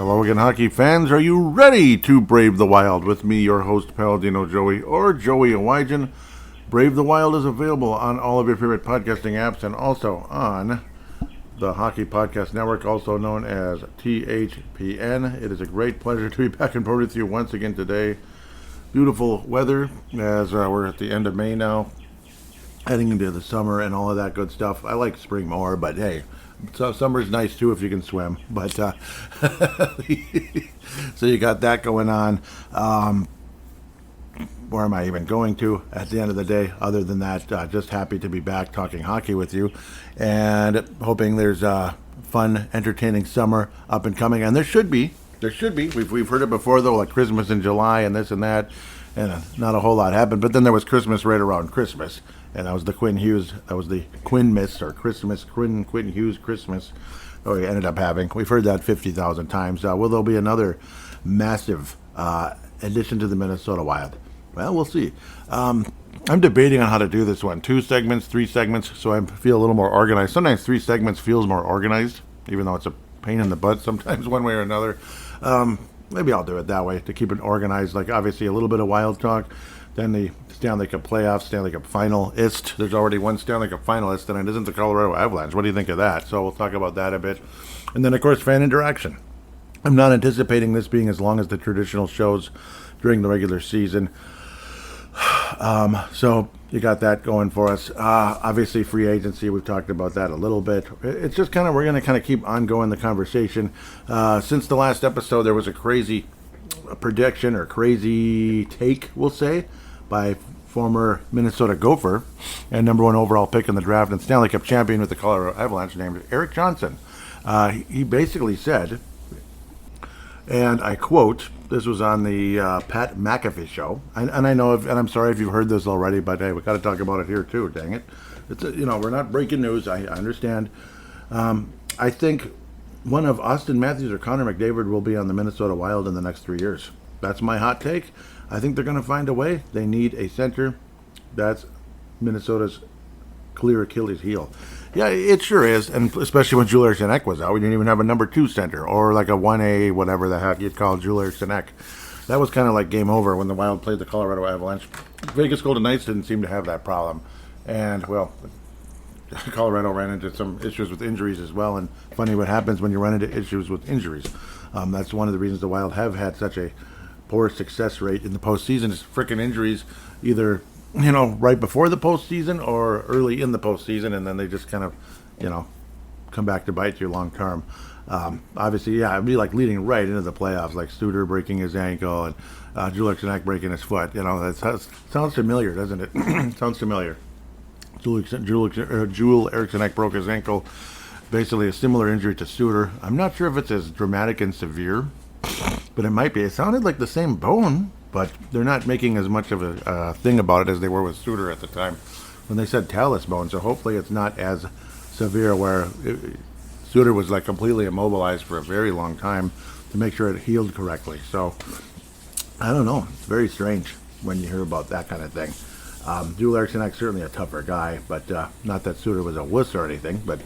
Hello again, hockey fans. Are you ready to brave the wild? With me, your host, Paladino Joey, or Joey Awajan. Brave the Wild is available on all of your favorite podcasting apps and also on the Hockey Podcast Network, also known as THPN. It is a great pleasure to be back and forth with you once again today. Beautiful weather as we're at the end of May now, heading into the summer and all of that good stuff. I like spring more, but hey, so summer's nice too if you can swim. But so you got that going on. Where am I even going to at the end of the day? Other than that, just happy to be back talking hockey with you, and hoping there's a fun, entertaining summer up and coming. And there should be. We've heard it before though, like Christmas in July and this and that, and not a whole lot happened. But then there was Christmas right around Christmas. And that was the Quinn Hughes, that was the Quinn Hughes Christmas that we ended up having. We've heard that 50,000 times. Will there be another massive addition to the Minnesota Wild? Well, we'll see. I'm debating on how to do this one. 2 segments, 3 segments, so I feel a little more organized. Sometimes 3 segments feels more organized, even though it's a pain in the butt sometimes one way or another. Maybe I'll do it that way to keep it organized. Like obviously a little bit of Wild talk, then the Stanley Cup playoffs, Stanley Cup finalist. There's already one Stanley Cup finalist, and it isn't the Colorado Avalanche. What do you think of that? So we'll talk about that a bit. And then, of course, fan interaction. I'm not anticipating this being as long as the traditional shows during the regular season. So you got that going for us. Obviously, free agency, we've talked about that a little bit. It's just kind of, we're going to kind of keep ongoing the conversation. Since the last episode, there was a crazy prediction or crazy take, we'll say, by former Minnesota Gopher and number 1 overall pick in the draft and Stanley Cup champion with the Colorado Avalanche named Erik Johnson. He basically said, and I quote, this was on the Pat McAfee show, and I know, and I'm sorry if you've heard this already, but hey, we got to talk about it here too, dang it. It's we're not breaking news, I understand. I think one of Austin Matthews or Connor McDavid will be on the Minnesota Wild in the next 3 years. That's my hot take. I think they're going to find a way. They need a center. That's Minnesota's clear Achilles heel. Yeah, it sure is, and especially when Joel Eriksson Ek was out, we didn't even have a number 2 center, or like a 1A, whatever the heck you'd call Joel Eriksson Ek. That was kind of like game over when the Wild played the Colorado Avalanche. Vegas Golden Knights didn't seem to have that problem, and well, Colorado ran into some issues with injuries as well, and funny what happens when you run into issues with injuries. That's one of the reasons the Wild have had such a poor success rate in the postseason is frickin' injuries, either right before the postseason or early in the postseason, and then they just kind of come back to bite you long term. Obviously, yeah, it'd be like leading right into the playoffs, like Suter breaking his ankle and Joel Eriksson Ek breaking his foot. That sounds familiar, doesn't it? Sounds familiar. Joel Eriksson Ek broke his ankle. Basically a similar injury to Suter. I'm not sure if it's as dramatic and severe, but it might be. It sounded like the same bone, but they're not making as much of a thing about it as they were with Suter at the time when they said talus bone. So hopefully it's not as severe where Suter was like completely immobilized for a very long time to make sure it healed correctly. So I don't know. It's very strange when you hear about that kind of thing. Joel Eriksson Ek certainly a tougher guy, but not that Suter was a wuss or anything, but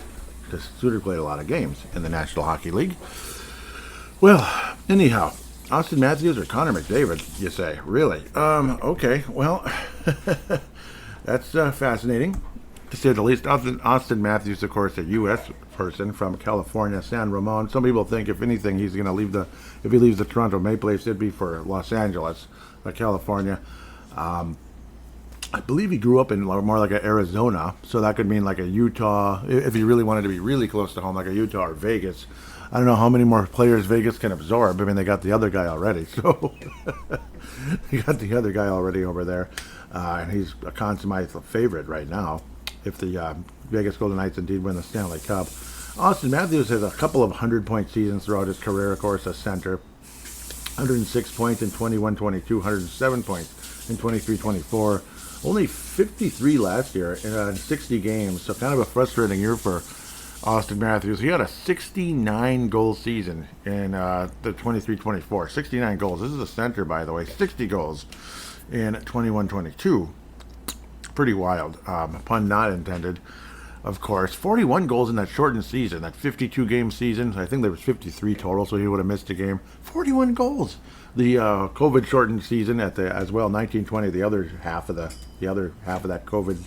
because Suter played a lot of games in the National Hockey League. Well, anyhow, Austin Matthews or Connor McDavid, you say? Really? Okay, well, that's fascinating, to say the least. Austin Matthews, of course, a U.S. person from California, San Ramon. Some people think, if anything, he's going to leave if he leaves the Toronto Maple Leafs, it'd be for Los Angeles, California. I believe he grew up in more like Arizona, so that could mean like a Utah, if he really wanted to be really close to home, like a Utah or Vegas. I don't know how many more players Vegas can absorb. I mean, they got the other guy already, so they got the other guy already over there, and he's a consummate favorite right now if the Vegas Golden Knights indeed win the Stanley Cup. Austin Matthews has a couple of 100-point seasons throughout his career, of course, as center. 106 points in 21-22, 107 points in 23-24. Only 53 last year in 60 games, so kind of a frustrating year for Austin Matthews. He had a 69-goal season in the 23-24. 69 goals. This is a center, by the way. 60 goals in 21-22. Pretty wild. Pun not intended. of course. 41 goals in that shortened season, that 52-game season. I think there was 53 total, so he would have missed a game. 41 goals. The COVID shortened season as well, 1920. The other half of that COVID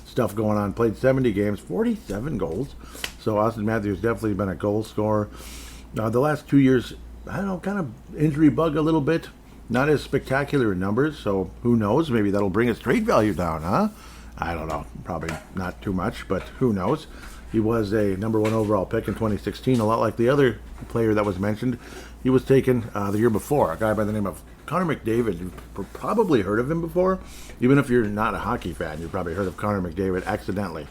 stuff going on. Played 70 games, 47 goals. So Austin Matthews definitely been a goal scorer. The last 2 years, I don't know, kind of injury bug a little bit. Not as spectacular in numbers, so who knows? Maybe that'll bring his trade value down, huh? I don't know. Probably not too much, but who knows? He was a number 1 overall pick in 2016, a lot like the other player that was mentioned. He was taken the year before, a guy by the name of Connor McDavid. You've probably heard of him before. Even if you're not a hockey fan, you've probably heard of Connor McDavid accidentally.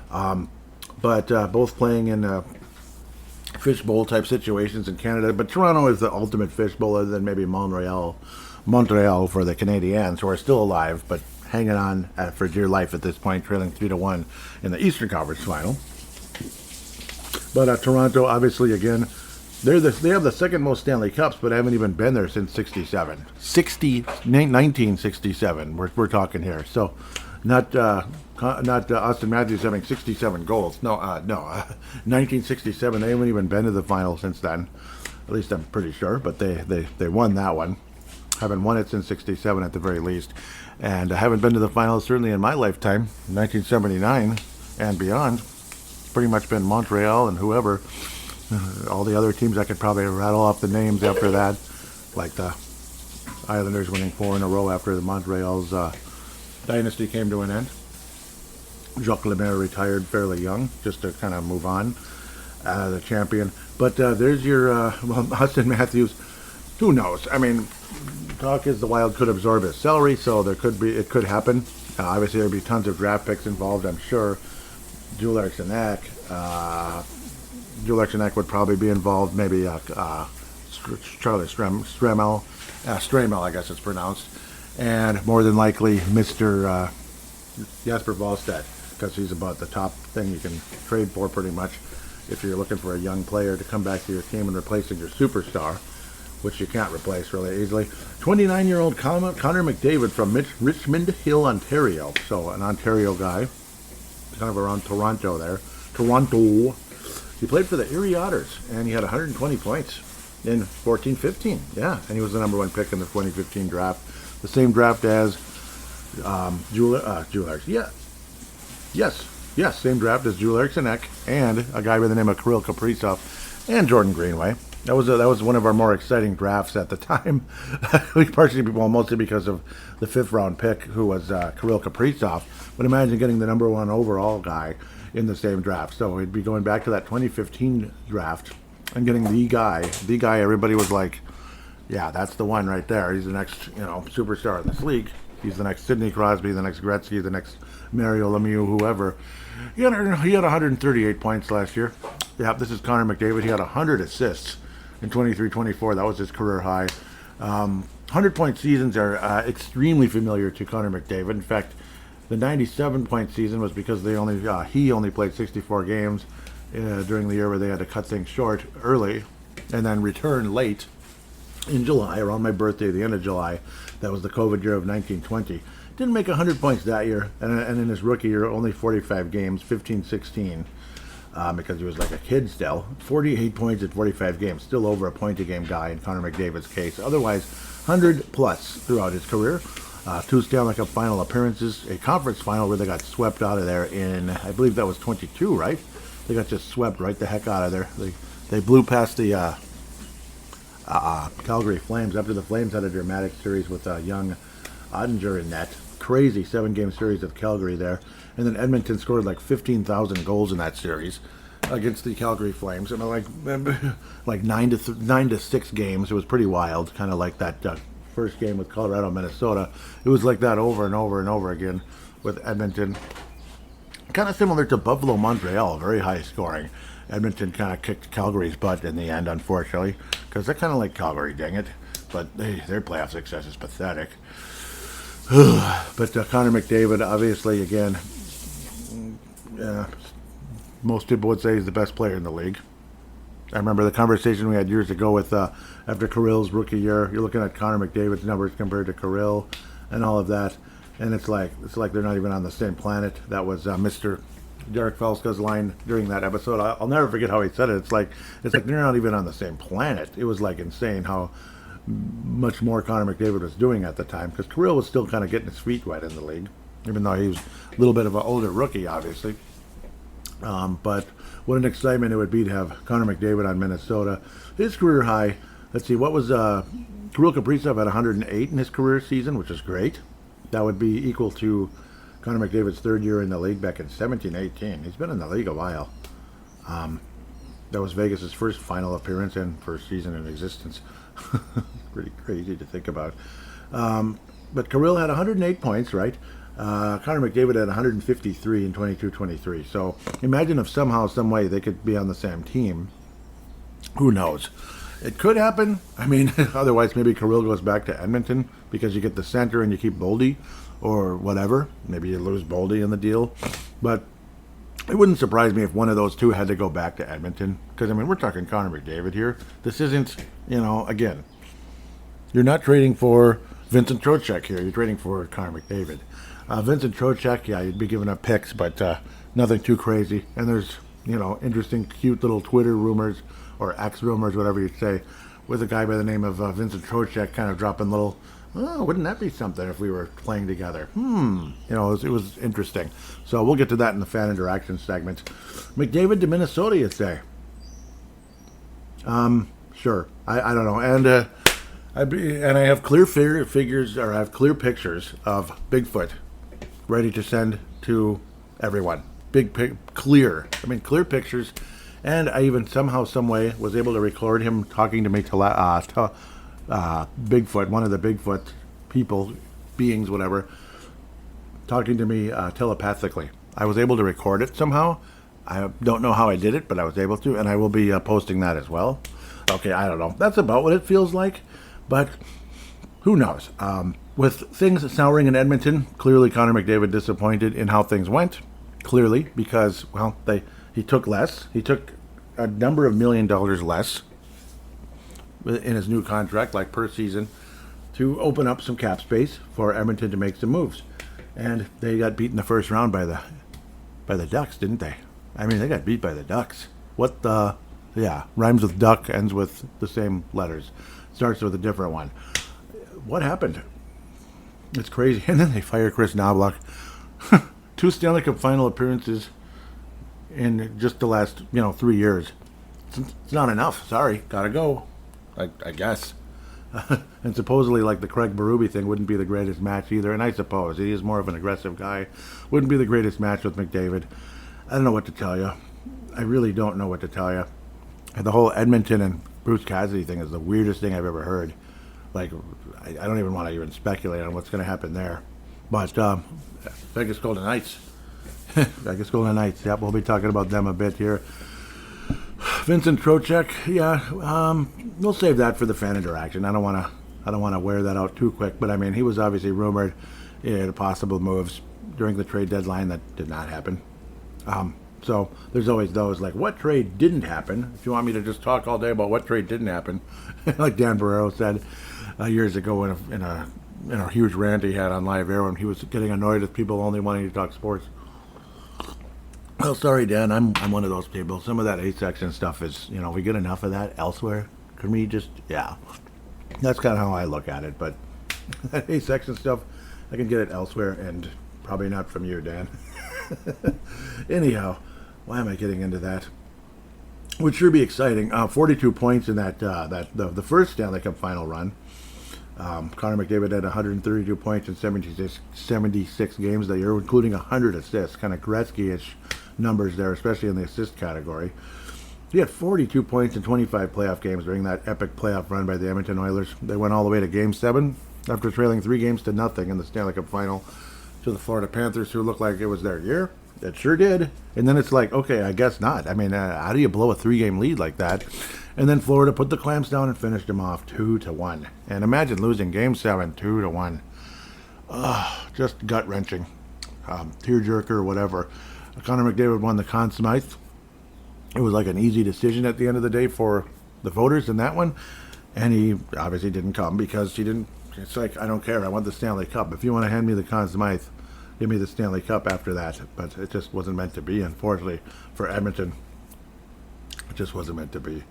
But both playing in fishbowl type situations in Canada. But Toronto is the ultimate fishbowl, other than maybe Montreal for the Canadiens, who are still alive, but hanging on for dear life at this point, trailing 3-1 in the Eastern Conference Final. But Toronto, obviously, again, they have the second most Stanley Cups, but haven't even been there since 1967. We're talking here. So not Austin Matthews having 67 goals. No, 1967. They haven't even been to the final since then. At least I'm pretty sure. But they won that one. Haven't won it since 67 at the very least. And I haven't been to the finals certainly in my lifetime, 1979 and beyond. Pretty much been Montreal and whoever. All the other teams, I could probably rattle off the names after that, like the Islanders winning 4 in a row after the Montreal's dynasty came to an end. Jacques Lemaire retired fairly young, just to kind of move on, the champion. But there's your Austin Matthews. Who knows? I mean, talk is the Wild could absorb his salary, so it could happen. Obviously, there'd be tons of draft picks involved, I'm sure. Joel Eriksson Ek would probably be involved. Maybe Charlie Stramel, I guess it's pronounced, and more than likely Mr. Jesper Wallstedt, because he's about the top thing you can trade for pretty much if you're looking for a young player to come back to your team and replacing your superstar, which you can't replace really easily. 29-year-old Connor McDavid from Richmond Hill, Ontario. So an Ontario guy, kind of around Toronto there. Toronto. He played for the Erie Otters, and he had 120 points in 14-15. Yeah, and he was the number 1 pick in the 2015 draft. The same draft as Joel Eriksson. Yeah. Yes, same draft as Joel Eriksson Ek and a guy by the name of Kirill Kaprizov and Jordan Greenway. That was one of our more exciting drafts at the time. Mostly because of the 5th round pick, who was Kirill Kaprizov. But imagine getting the number 1 overall guy in the same draft. So we'd be going back to that 2015 draft and getting the guy everybody was like, yeah, that's the one right there. He's the next, superstar in this league. He's the next Sidney Crosby, the next Gretzky, the next Mario Lemieux, whoever. He had 138 points last year. Yeah, this is Connor McDavid. He had 100 assists in 23-24. That was his career high. 100-point seasons are extremely familiar to Connor McDavid. In fact, the 97-point season was because he only played 64 games during the year where they had to cut things short early and then return late in July, around my birthday, the end of July. That was the COVID year of 1920. Didn't make 100 points that year, and in his rookie year, only 45 games, 15-16, because he was like a kid still. 48 points at 45 games, still over a point-a-game guy in Connor McDavid's case. Otherwise, 100-plus throughout his career. 2 Stanley Cup final appearances, a conference final where they got swept out of there in, I believe that was 22, right? They got just swept right the heck out of there. They blew past the Calgary Flames after the Flames had a dramatic series with young Ottinger in net. Crazy 7-game series of Calgary there. And then Edmonton scored like 15,000 goals in that series against the Calgary Flames. And like 9 to 6 games. It was pretty wild, kind of like that first game with Colorado, Minnesota. It was like that over and over and over again with Edmonton. Kind of similar to Buffalo, Montreal, very high scoring. Edmonton kind of kicked Calgary's butt in the end, unfortunately, because they're kind of like Calgary, dang it. But their playoff success is pathetic. But Connor McDavid, obviously, again, most people would say he's the best player in the league. I remember the conversation we had years ago with after Kirill's rookie year. You're looking at Connor McDavid's numbers compared to Kirill and all of that, and it's like they're not even on the same planet. That was Mr. Derek Felska's line during that episode. I'll never forget how he said it. It's like they're not even on the same planet. It was like insane how much more Connor McDavid was doing at the time, because Kirill was still kind of getting his feet wet in the league, even though he was a little bit of an older rookie, obviously. But what an excitement it would be to have Connor McDavid on Minnesota. His career high, let's see, what was Kirill Kaprizov at 108 in his career season, which is great. That would be equal to Connor McDavid's third year in the league back in 17-18. He's been in the league a while. That was Vegas' first final appearance and first season in existence. Pretty crazy to think about. But Kirill had 108 points, right? Connor McDavid had 153 in 22-23. So imagine if somehow, some way they could be on the same team. Who knows? It could happen. I mean, otherwise maybe Kirill goes back to Edmonton because you get the center and you keep Boldy or whatever. Maybe you lose Boldy in the deal. But it wouldn't surprise me if one of those two had to go back to Edmonton. Because, I mean, we're talking Connor McDavid here. This isn't, again, you're not trading for Vincent Trocheck here. You're trading for Connor McDavid. Vincent Trocheck, yeah, you'd be giving up picks, but nothing too crazy. And there's, interesting, cute little Twitter rumors or X rumors, whatever you'd say, with a guy by the name of Vincent Trocheck kind of dropping little, wouldn't that be something if we were playing together? It was interesting. So we'll get to that in the fan interaction segment. McDavid to Minnesota, you say? Sure. I don't know. And I have clear figures, or I have clear pictures of Bigfoot ready to send to everyone. Clear pictures. And I even somehow, some way, was able to record him talking to me to Bigfoot, one of the Bigfoot people, beings, whatever, talking to me telepathically. I was able to record it somehow. I don't know how I did it, but I was able to, and I will be posting that as well. Okay, I don't know. That's about what it feels like, but who knows? With things souring in Edmonton, clearly Connor McDavid disappointed in how things went. Clearly, because, well, he took less. He took a number of $1 million less in his new contract, like per season, to open up some cap space for Edmonton to make some moves. And they got beat in the first round by the Ducks, didn't they? I mean, they got beat by the Ducks. What the... Yeah, rhymes with duck, ends with the same letters. Starts with a different one. What happened? It's crazy. And then they fire Chris Knobloch. 2 Stanley Cup final appearances in just the last, 3 years. It's not enough. Sorry, gotta go. I guess. And supposedly, like the Craig Berube thing, wouldn't be the greatest match either. And I suppose he is more of an aggressive guy. Wouldn't be the greatest match with McDavid. I don't know what to tell you. I really don't know what to tell you. The whole Edmonton and Bruce Cassidy thing is the weirdest thing I've ever heard. Like, I don't even want to even speculate on what's going to happen there. But Vegas Golden Knights. Vegas Golden Knights. Yep, we'll be talking about them a bit here. Vincent Trocheck. Yeah, we'll save that for the fan interaction. I don't want to wear that out too quick. But I mean, he was obviously rumored in possible moves during the trade deadline that did not happen. So there's always those, like, what trade didn't happen? If you want me to just talk all day about what trade didn't happen, like Dan Barreiro said years ago in a huge rant he had on Live Air when he was getting annoyed with people only wanting to talk sports. Well, sorry, Dan, I'm one of those people. Some of that A-section stuff is, we get enough of that elsewhere. Can we just, yeah. That's kind of how I look at it, but that A-section stuff, I can get it elsewhere, and probably not from you, Dan. Anyhow, why am I getting into that? Would sure be exciting. 42 points in the first Stanley Cup final run. Connor McDavid had 132 points in 76 games that year, including 100 assists. Kind of Gretzky-ish numbers there, especially in the assist category. He had 42 points in 25 playoff games during that epic playoff run by the Edmonton Oilers. They went all the way to Game 7 after trailing 3-0 in the Stanley Cup final to the Florida Panthers, who looked like it was their year. It sure did. And then it's like, okay, I guess not. I mean, how do you blow a 3-game lead like that? And then Florida put the clamps down and finished them off 2-1. And imagine losing Game 7 2-1. Just gut-wrenching. Tearjerker or whatever. Connor McDavid won the Conn Smythe. It was like an easy decision at the end of the day for the voters in that one. And he obviously didn't come because he didn't. It's like, I don't care. I want the Stanley Cup. If you want to hand me the Conn Smythe, give me the Stanley Cup after that. But it just wasn't meant to be, unfortunately, for Edmonton. It just wasn't meant to be.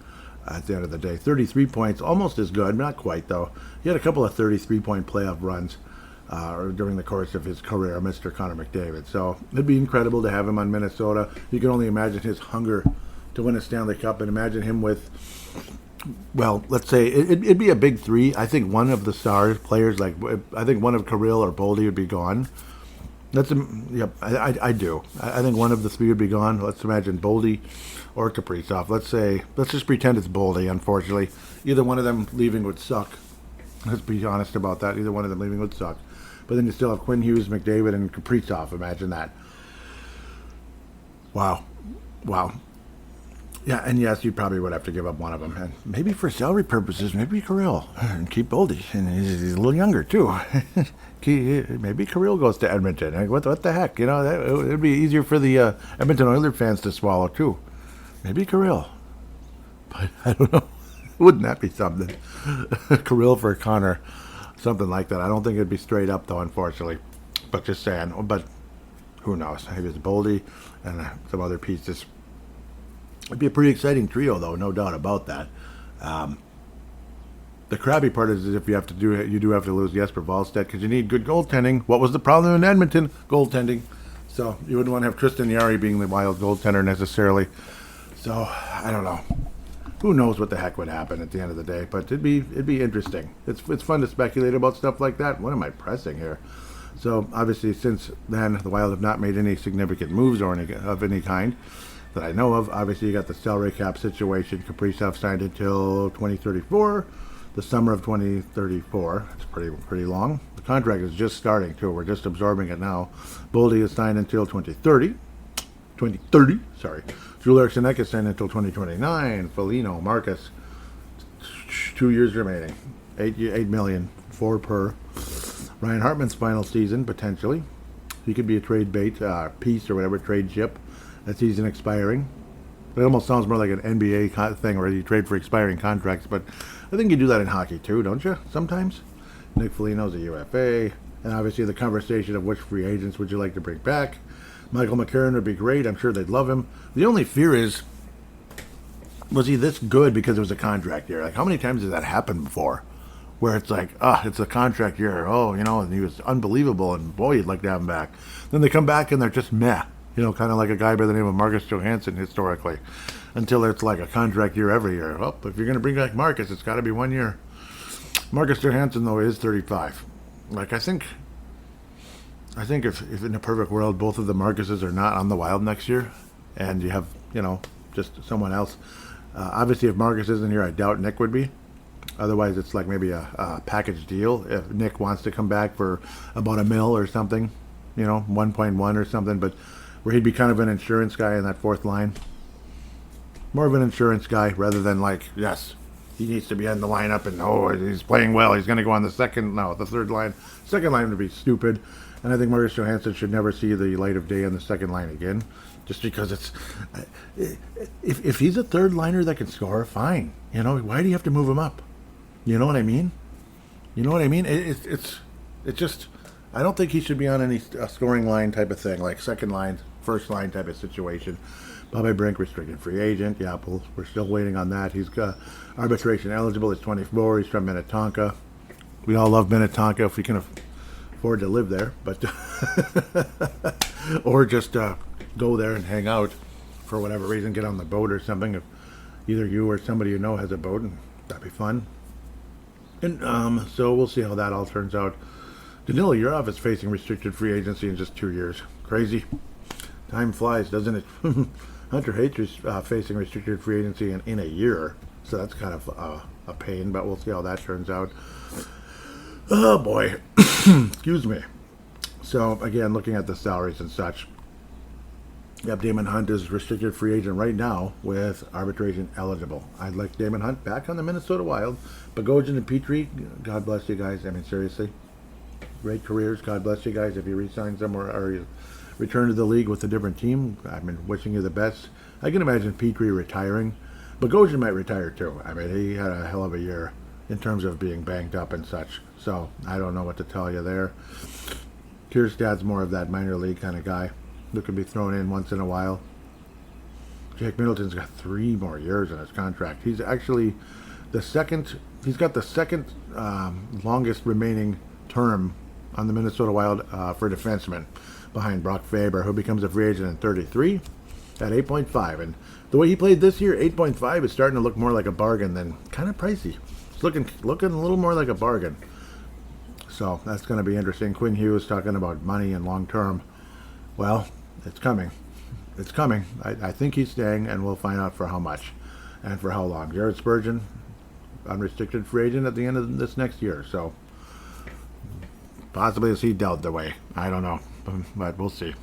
At the end of the day, 33 points, almost as good, not quite though. He had a couple of 33-point playoff runs during the course of his career, Mr. Connor McDavid. So it'd be incredible to have him on Minnesota. You can only imagine his hunger to win a Stanley Cup, and imagine him with, well, let's say it'd be a big three. I think one of the star players, like I think one of Kirill or Boldy would be gone. Yep, I do. I think one of the three would be gone. Let's imagine Boldy or Kaprizov. Let's just pretend it's Boldy, unfortunately. Either one of them leaving would suck. Let's be honest about that. Either one of them leaving would suck. But then you still have Quinn Hughes, McDavid, and Kaprizov. Imagine that. Wow. Yeah, and yes, you probably would have to give up one of them. And maybe for salary purposes, maybe Kirill. And keep Boldy. And he's a little younger, too. Maybe Kirill goes to Edmonton. What the heck? You know, it would be easier for the Edmonton Oilers fans to swallow, too. Maybe Kirill. But I don't know. Wouldn't that be something? Kirill for Connor. Something like that. I don't think it'd be straight up, though, unfortunately. But just saying. But who knows? Maybe it's Boldy and some other pieces. It'd be a pretty exciting trio, though, no doubt about that. The crappy part is if you do have to lose Jesper Wallstedt because you need good goaltending. What was the problem in Edmonton? Goaltending. So you wouldn't want to have Tristan Jarry being the Wild goaltender necessarily. So I don't know. Who knows what the heck would happen at the end of the day? But it'd be interesting. It's fun to speculate about stuff like that. What am I pressing here? So obviously, since then, the Wild have not made any significant moves of any kind that I know of. Obviously, you got the salary cap situation. Kaprizov signed until 2034, the summer of 2034. It's pretty long. The contract is just starting too. We're just absorbing it now. Boldy is signed until 2030. Sorry. Drew Eriksson is signed until 2029. Foligno, Marcus, 2 years remaining. $8 million, 4 per. Ryan Hartman's final season potentially. He could be a trade bait piece or whatever, trade chip. That season expiring. It almost sounds more like an NBA thing where you trade for expiring contracts, but I think you do that in hockey too, don't you? Sometimes. Nick Foligno's a UFA, and obviously the conversation of which free agents would you like to bring back. Michael McCarron would be great. I'm sure they'd love him. The only fear is, was he this good because it was a contract year? Like, how many times has that happened before? Where it's like, it's a contract year. Oh, and he was unbelievable, and boy, you'd like to have him back. Then they come back and they're just meh. Kind of like a guy by the name of Marcus Johansson historically, until it's like a contract year every year. Well, if you're going to bring back Marcus, it's got to be 1 year. Marcus Johansson, though, is 35. Like, I think if in a perfect world, both of the Marcuses are not on the Wild next year, and you have, just someone else. Obviously, if Marcus isn't here, I doubt Nick would be. Otherwise, it's like maybe a package deal. If Nick wants to come back for about $1 million or something, 1.1 or something, but where he'd be kind of an insurance guy in that fourth line. More of an insurance guy rather than like, yes, he needs to be in the lineup and he's playing well. He's going to go on the third line. Second line would be stupid. And I think Marcus Johansson should never see the light of day on the second line again. Just because it's, if he's a third liner that can score, fine. Why do you have to move him up? You know what I mean? It's just, I don't think he should be on any scoring line type of thing, like second line, first line type of situation. Bobby Brink, restricted free agent. Yeah, we're still waiting on that. He's arbitration eligible. He's 24. He's from Minnetonka. We all love Minnetonka if we can afford to live there, but or just go there and hang out for whatever reason, get on the boat or something. If either you or somebody you know has a boat, and that'd be fun. And so we'll see how that all turns out. Danilo Yurov is facing restricted free agency in just 2 years. Crazy. Time flies, doesn't it? Hunter Hayes facing restricted free agency in a year. So that's kind of a pain, but we'll see how that turns out. Oh, boy. Excuse me. So, again, looking at the salaries and such. Yep, Damon Hunt is restricted free agent right now with arbitration eligible. I'd like Damon Hunt back on the Minnesota Wild. Bogosian and Petrie, God bless you guys. I mean, seriously. Great careers. God bless you guys. If you re-sign somewhere or you return to the league with a different team, I've been wishing you the best. I can imagine Petrie retiring. Bogosian might retire too. I mean, he had a hell of a year in terms of being banged up and such. So I don't know what to tell you there. Kierstad's more of that minor league kind of guy who can be thrown in once in a while. Jake Middleton's got 3 more years in his contract. He's actually the second. He's got the second longest remaining term on the Minnesota Wild for defensemen, behind Brock Faber, who becomes a free agent in 33 at 8.5. And the way he played this year, 8.5 is starting to look more like a bargain than kind of pricey. It's looking a little more like a bargain. So that's going to be interesting. Quinn Hughes talking about money and long term. Well, it's coming. It's coming. I think he's staying, and we'll find out for how much and for how long. Jared Spurgeon, unrestricted free agent at the end of this next year. So possibly as he dealt the way. I don't know, but we'll see.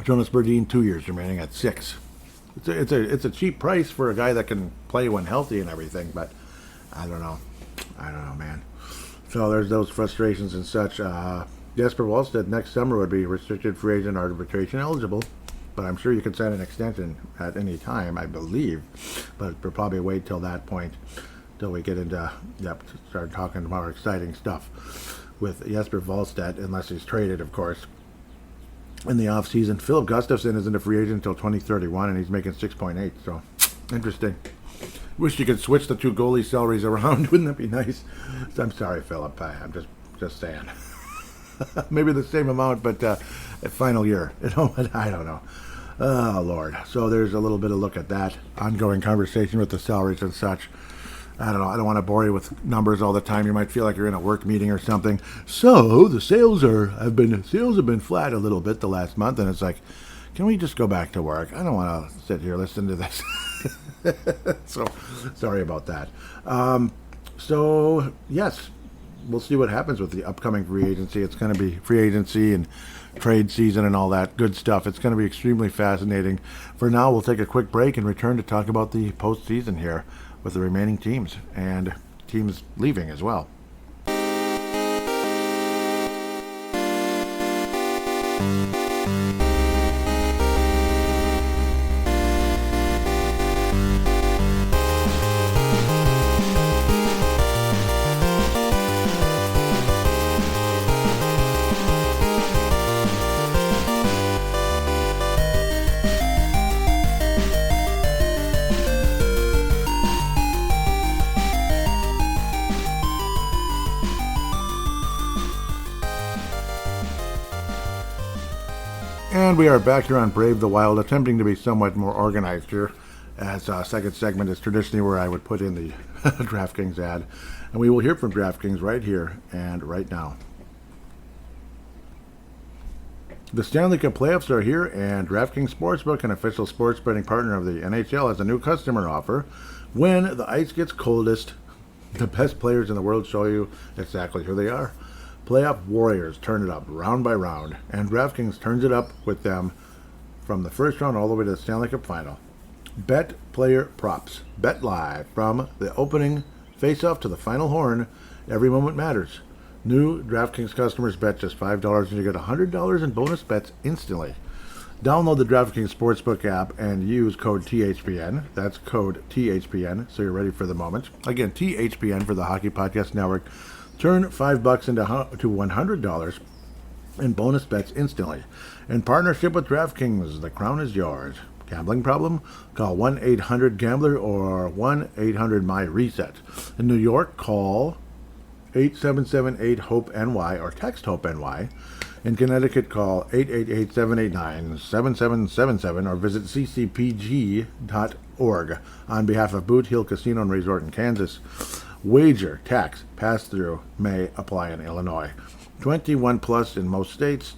Jonas Berdeen, 2 years remaining at 6. It's a cheap price for a guy that can play when healthy and everything, but I don't know, man. So there's those frustrations and such. Jesper Wallstedt next summer would be restricted free agent arbitration eligible, but I'm sure you can sign an extension at any time, I believe. But we'll probably wait till that point, till we get into start talking more exciting stuff with Jesper Wallstedt, unless he's traded, of course, in the offseason. Philip Gustafsson isn't a free agent until 2031, and he's making 6.8. So interesting. Wish you could switch the 2 goalie salaries around. Wouldn't that be nice? I'm sorry, Philip. I'm just saying. Maybe the same amount, but final year. I don't know. Oh, Lord. So there's a little bit of look at that ongoing conversation with the salaries and such. I don't know. I don't want to bore you with numbers all the time. You might feel like you're in a work meeting or something. So the sales have been flat a little bit the last month, and it's like, can we just go back to work? I don't want to sit here listening to this. So sorry about that. So yes, we'll see what happens with the upcoming free agency. It's going to be free agency and trade season and all that good stuff. It's going to be extremely fascinating. For now, we'll take a quick break and return to talk about the postseason here with the remaining teams and teams leaving as well. And we are back here on Brave the Wild, attempting to be somewhat more organized here, as second segment is traditionally where I would put in the DraftKings ad. And we will hear from DraftKings right here and right now. The Stanley Cup playoffs are here, and DraftKings Sportsbook, an official sports betting partner of the NHL, has a new customer offer. When the ice gets coldest, the best players in the world show you exactly who they are. Playoff warriors turn it up round by round, and DraftKings turns it up with them from the first round all the way to the Stanley Cup final. Bet player props. Bet live from the opening face-off to the final horn. Every moment matters. New DraftKings customers bet just $5 and you get $100 in bonus bets instantly. Download the DraftKings Sportsbook app and use code THPN. That's code THPN, so you're ready for the moment. Again, THPN for the Hockey Podcast Network. Turn $5 into $100 in bonus bets instantly. In partnership with DraftKings, the crown is yours. Gambling problem? Call 1-800-GAMBLER or 1-800-MY-RESET. In New York, call 877-8-HOPE-NY or text HOPE-NY. In Connecticut, call 888-789-7777 or visit ccpg.org. On behalf of Boot Hill Casino and Resort in Kansas, wager, tax, pass-through may apply in Illinois. 21 plus in most states.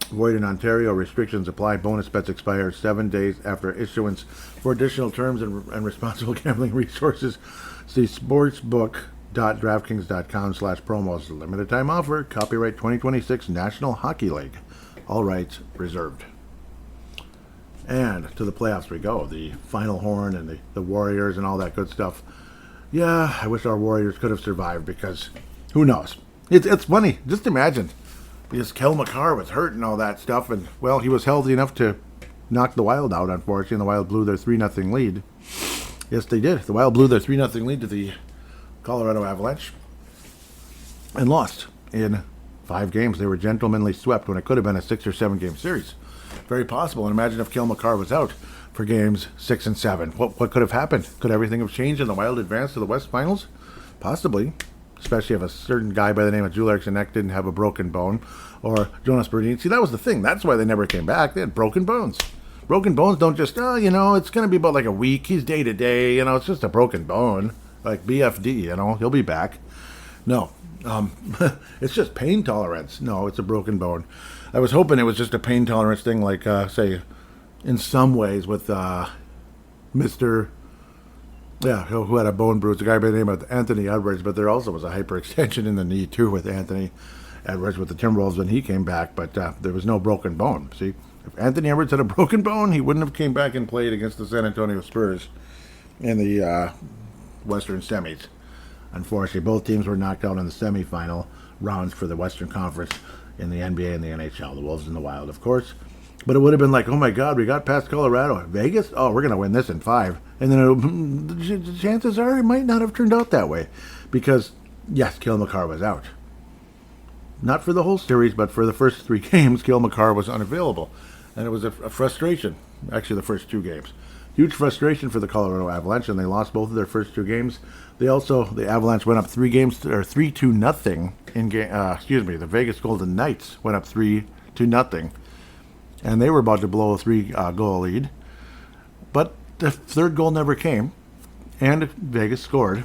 Void in Ontario. Restrictions apply. Bonus bets expire 7 days after issuance. For additional terms and responsible gambling resources, see sportsbook.draftkings.com/promos. Limited time offer. Copyright 2026 National Hockey League. All rights reserved. And to the playoffs we go. The final horn and the Warriors and all that good stuff. Yeah, I wish our Warriors could have survived because who knows? It's funny. Just imagine. Because Kel McCarr was hurt and all that stuff. And, well, he was healthy enough to knock the Wild out, unfortunately. And the Wild blew their 3-0 lead. Yes, they did. The Wild blew their 3-0 lead to the Colorado Avalanche. And lost in 5 games. They were gentlemanly swept when it could have been a 6 or 7 game series. Very possible. And imagine if Cale Makar was out for games 6 and 7. What could have happened? Could everything have changed and the Wild advance to the West Finals? Possibly. Especially if a certain guy by the name of Joel Eriksson Ek didn't have a broken bone. Or Jonas Brodin. See, that was the thing. That's why they never came back. They had broken bones. Broken bones don't just, it's going to be about like a week. He's day to day. It's just a broken bone. Like BFD, he'll be back. No. It's just pain tolerance. No, it's a broken bone. I was hoping it was just a pain tolerance thing, like, say, in some ways with Mr. Yeah, who had a bone bruise, a guy by the name of Anthony Edwards, but there also was a hyperextension in the knee, too, with Anthony Edwards with the Timberwolves when he came back, but there was no broken bone. See, if Anthony Edwards had a broken bone, he wouldn't have came back and played against the San Antonio Spurs in the Western semis. Unfortunately, both teams were knocked out in the semifinal rounds for the Western Conference in the NBA and the NHL, the Wolves and the Wild, of course. But it would have been like, oh my God, we got past Colorado. Vegas? Oh, we're going to win this in 5. And then the chances are it might not have turned out that way. Because, yes, Cale Makar was out. Not for the whole series, but for the first 3 games, Cale Makar was unavailable. And it was a frustration. Actually, the first 2 games. Huge frustration for the Colorado Avalanche, and they lost both of their first 2 games. The Avalanche went up 3-2 in game. The Vegas Golden Knights went up 3-0. And they were about to blow a 3-goal lead. But the third goal never came. And Vegas scored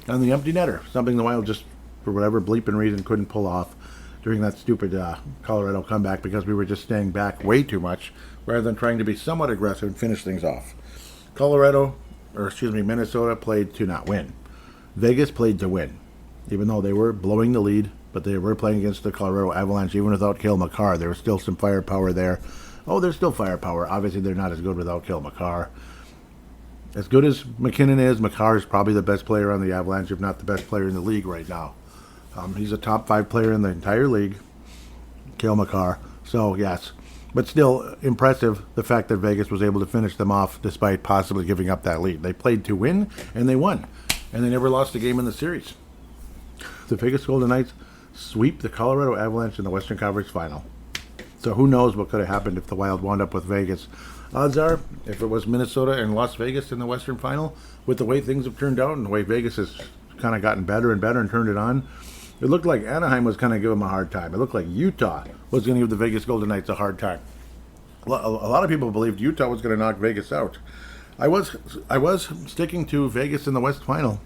on the empty netter. Something the Wild just, for whatever bleeping reason, couldn't pull off during that stupid Colorado comeback because we were just staying back way too much rather than trying to be somewhat aggressive and finish things off. Minnesota played to not win. Vegas played to win. Even though they were blowing the lead, but they were playing against the Colorado Avalanche even without Cale Makar. There was still some firepower there. Oh, there's still firepower. Obviously, they're not as good without Cale Makar. As good as McKinnon is, Makar is probably the best player on the Avalanche, if not the best player in the league right now. He's a top 5 player in the entire league, Cale Makar. So, yes. But still impressive, the fact that Vegas was able to finish them off despite possibly giving up that lead. They played to win, and they won. And they never lost a game in the series. The Vegas Golden Knights sweep the Colorado Avalanche in the Western Conference Final. So who knows what could have happened if the Wild wound up with Vegas. Odds are, if it was Minnesota and Las Vegas in the Western Final, with the way things have turned out and the way Vegas has kind of gotten better and better and turned it on, it looked like Anaheim was going to give them a hard time. It looked like Utah was going to give the Vegas Golden Knights a hard time. A lot of people believed Utah was going to knock Vegas out. I was sticking to Vegas in the West Final.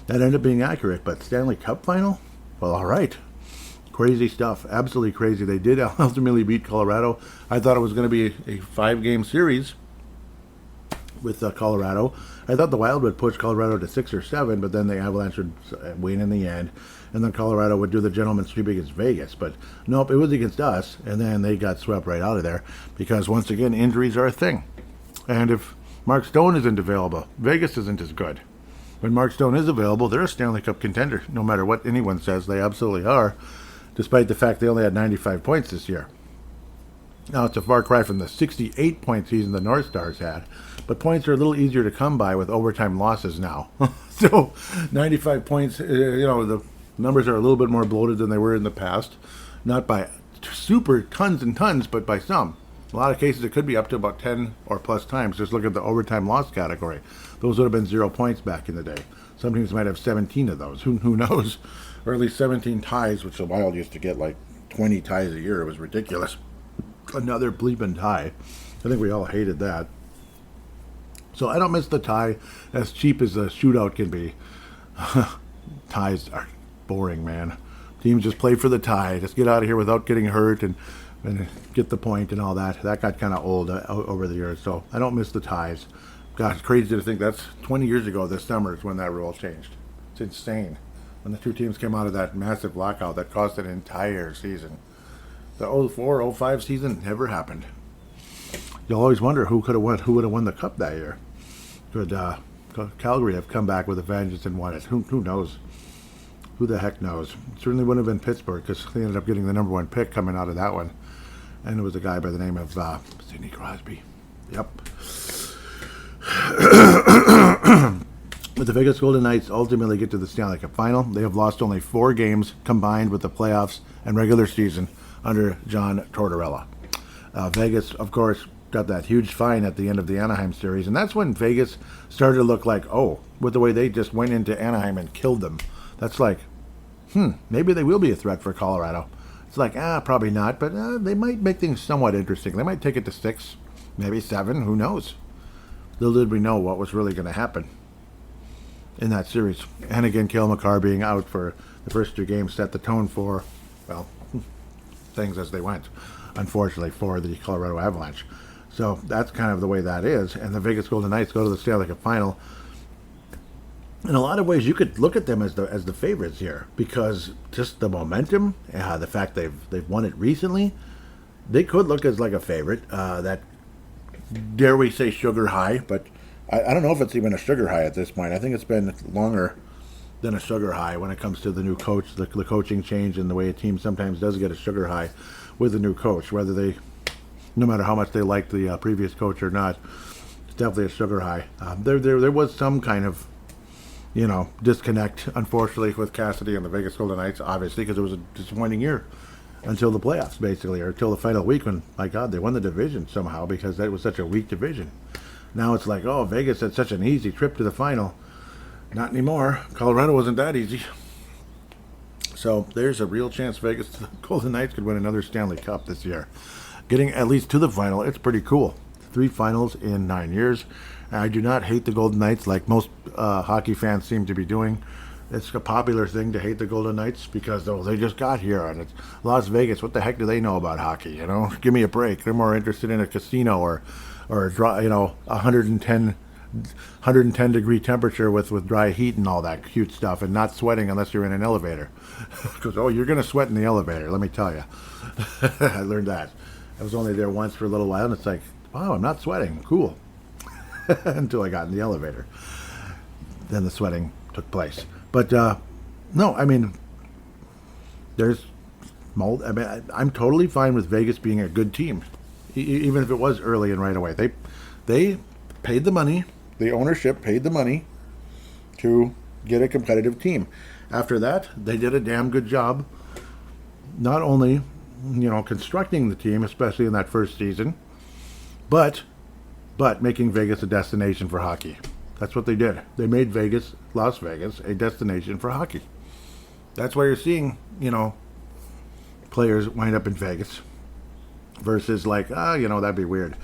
That ended up being accurate, but Stanley Cup Final? Well, all right. Crazy stuff. Absolutely crazy. They did ultimately beat Colorado. I thought it was going to be a 5-game series with Colorado. I thought the Wild would push Colorado to 6 or 7, but then the Avalanche would win in the end. And then Colorado would do the gentleman's sweep against Vegas. But nope, it was against us. And then they got swept right out of there because, once again, injuries are a thing. And if Mark Stone isn't available, Vegas isn't as good. When Mark Stone is available, they're a Stanley Cup contender. No matter what anyone says, they absolutely are, despite the fact they only had 95 points this year. Now, it's a far cry from the 68-point season the North Stars had, but points are a little easier to come by with overtime losses now. So, 95 points, the numbers are a little bit more bloated than they were in the past. Not by super tons and tons, but by some. In a lot of cases, it could be up to about 10 or plus times. Just look at the overtime loss category. Those would have been 0 points back in the day. Some teams might have 17 of those. Who knows? Or at least 17 ties, which the Wild used to get like 20 ties a year. It was ridiculous. Another bleeping tie. I think we all hated that. So I don't miss the tie, as cheap as a shootout can be. Ties are boring, man. Teams just play for the tie. Just get out of here without getting hurt and get the point and all that. That got kind of old over the years, so I don't miss the ties. Gosh, it's crazy to think that's 20 years ago this summer is when that rule changed. It's insane. When the two teams came out of that massive lockout that cost an entire season. The 04-05 season never happened. You'll always wonder who would have won the cup that year. Could Calgary have come back with a vengeance and won it? Who knows? Who the heck knows? It certainly wouldn't have been Pittsburgh because they ended up getting the number 1 pick coming out of that one. And it was a guy by the name of Sidney Crosby. Yep. But the Vegas Golden Knights ultimately get to the Stanley Cup Final. They have lost only 4 games combined with the playoffs and regular season under John Tortorella. Vegas, of course, got that huge fine at the end of the Anaheim series, and that's when Vegas started to look like, oh, with the way they just went into Anaheim and killed them. That's like, maybe they will be a threat for Colorado. It's like, probably not, but they might make things somewhat interesting. They might take it to 6, maybe 7, who knows? Little did we know what was really going to happen in that series. And again, Cale Makar being out for the first 2 games set the tone for, well, things as they went, unfortunately, for the Colorado Avalanche. So that's kind of the way that is. And the Vegas Golden Knights go to the Stanley Cup Final. In a lot of ways, you could look at them as the favorites here, because just the momentum, the fact they've won it recently, they could look as like a favorite. That, dare we say, sugar high, but I don't know if it's even a sugar high at this point. I think it's been longer than a sugar high when it comes to the new coach, the coaching change, and the way a team sometimes does get a sugar high with a new coach, whether they, no matter how much they like the previous coach or not, it's definitely a sugar high. There was some kind of, disconnect, unfortunately, with Cassidy and the Vegas Golden Knights, obviously, because it was a disappointing year until the playoffs, basically, or until the final week when, my God, they won the division somehow because that was such a weak division. Now it's like, oh, Vegas had such an easy trip to the final. Not anymore. Colorado wasn't that easy. So there's a real chance Vegas, the Golden Knights, could win another Stanley Cup this year. Getting at least to the final, it's pretty cool. 3 finals in 9 years. I do not hate the Golden Knights like most hockey fans seem to be doing. It's a popular thing to hate the Golden Knights because, they just got here and it's Las Vegas. What the heck do they know about hockey? Give me a break. They're more interested in a casino or 110 degree temperature with dry heat and all that cute stuff, and not sweating unless you're in an elevator. Because you're going to sweat in the elevator. Let me tell you. I learned that. I was only there once for a little while, and it's like, wow, I'm not sweating. Cool. Until I got in the elevator. Then the sweating took place. But, no, I mean, there's mold. I mean, I'm totally fine with Vegas being a good team, even if it was early and right away. They paid the money. The ownership paid the money to get a competitive team. After that, they did a damn good job, not only, constructing the team, especially in that first season, but making Vegas a destination for hockey. That's what they did. They made Las Vegas, a destination for hockey. That's why you're seeing, players wind up in Vegas versus like, that'd be weird.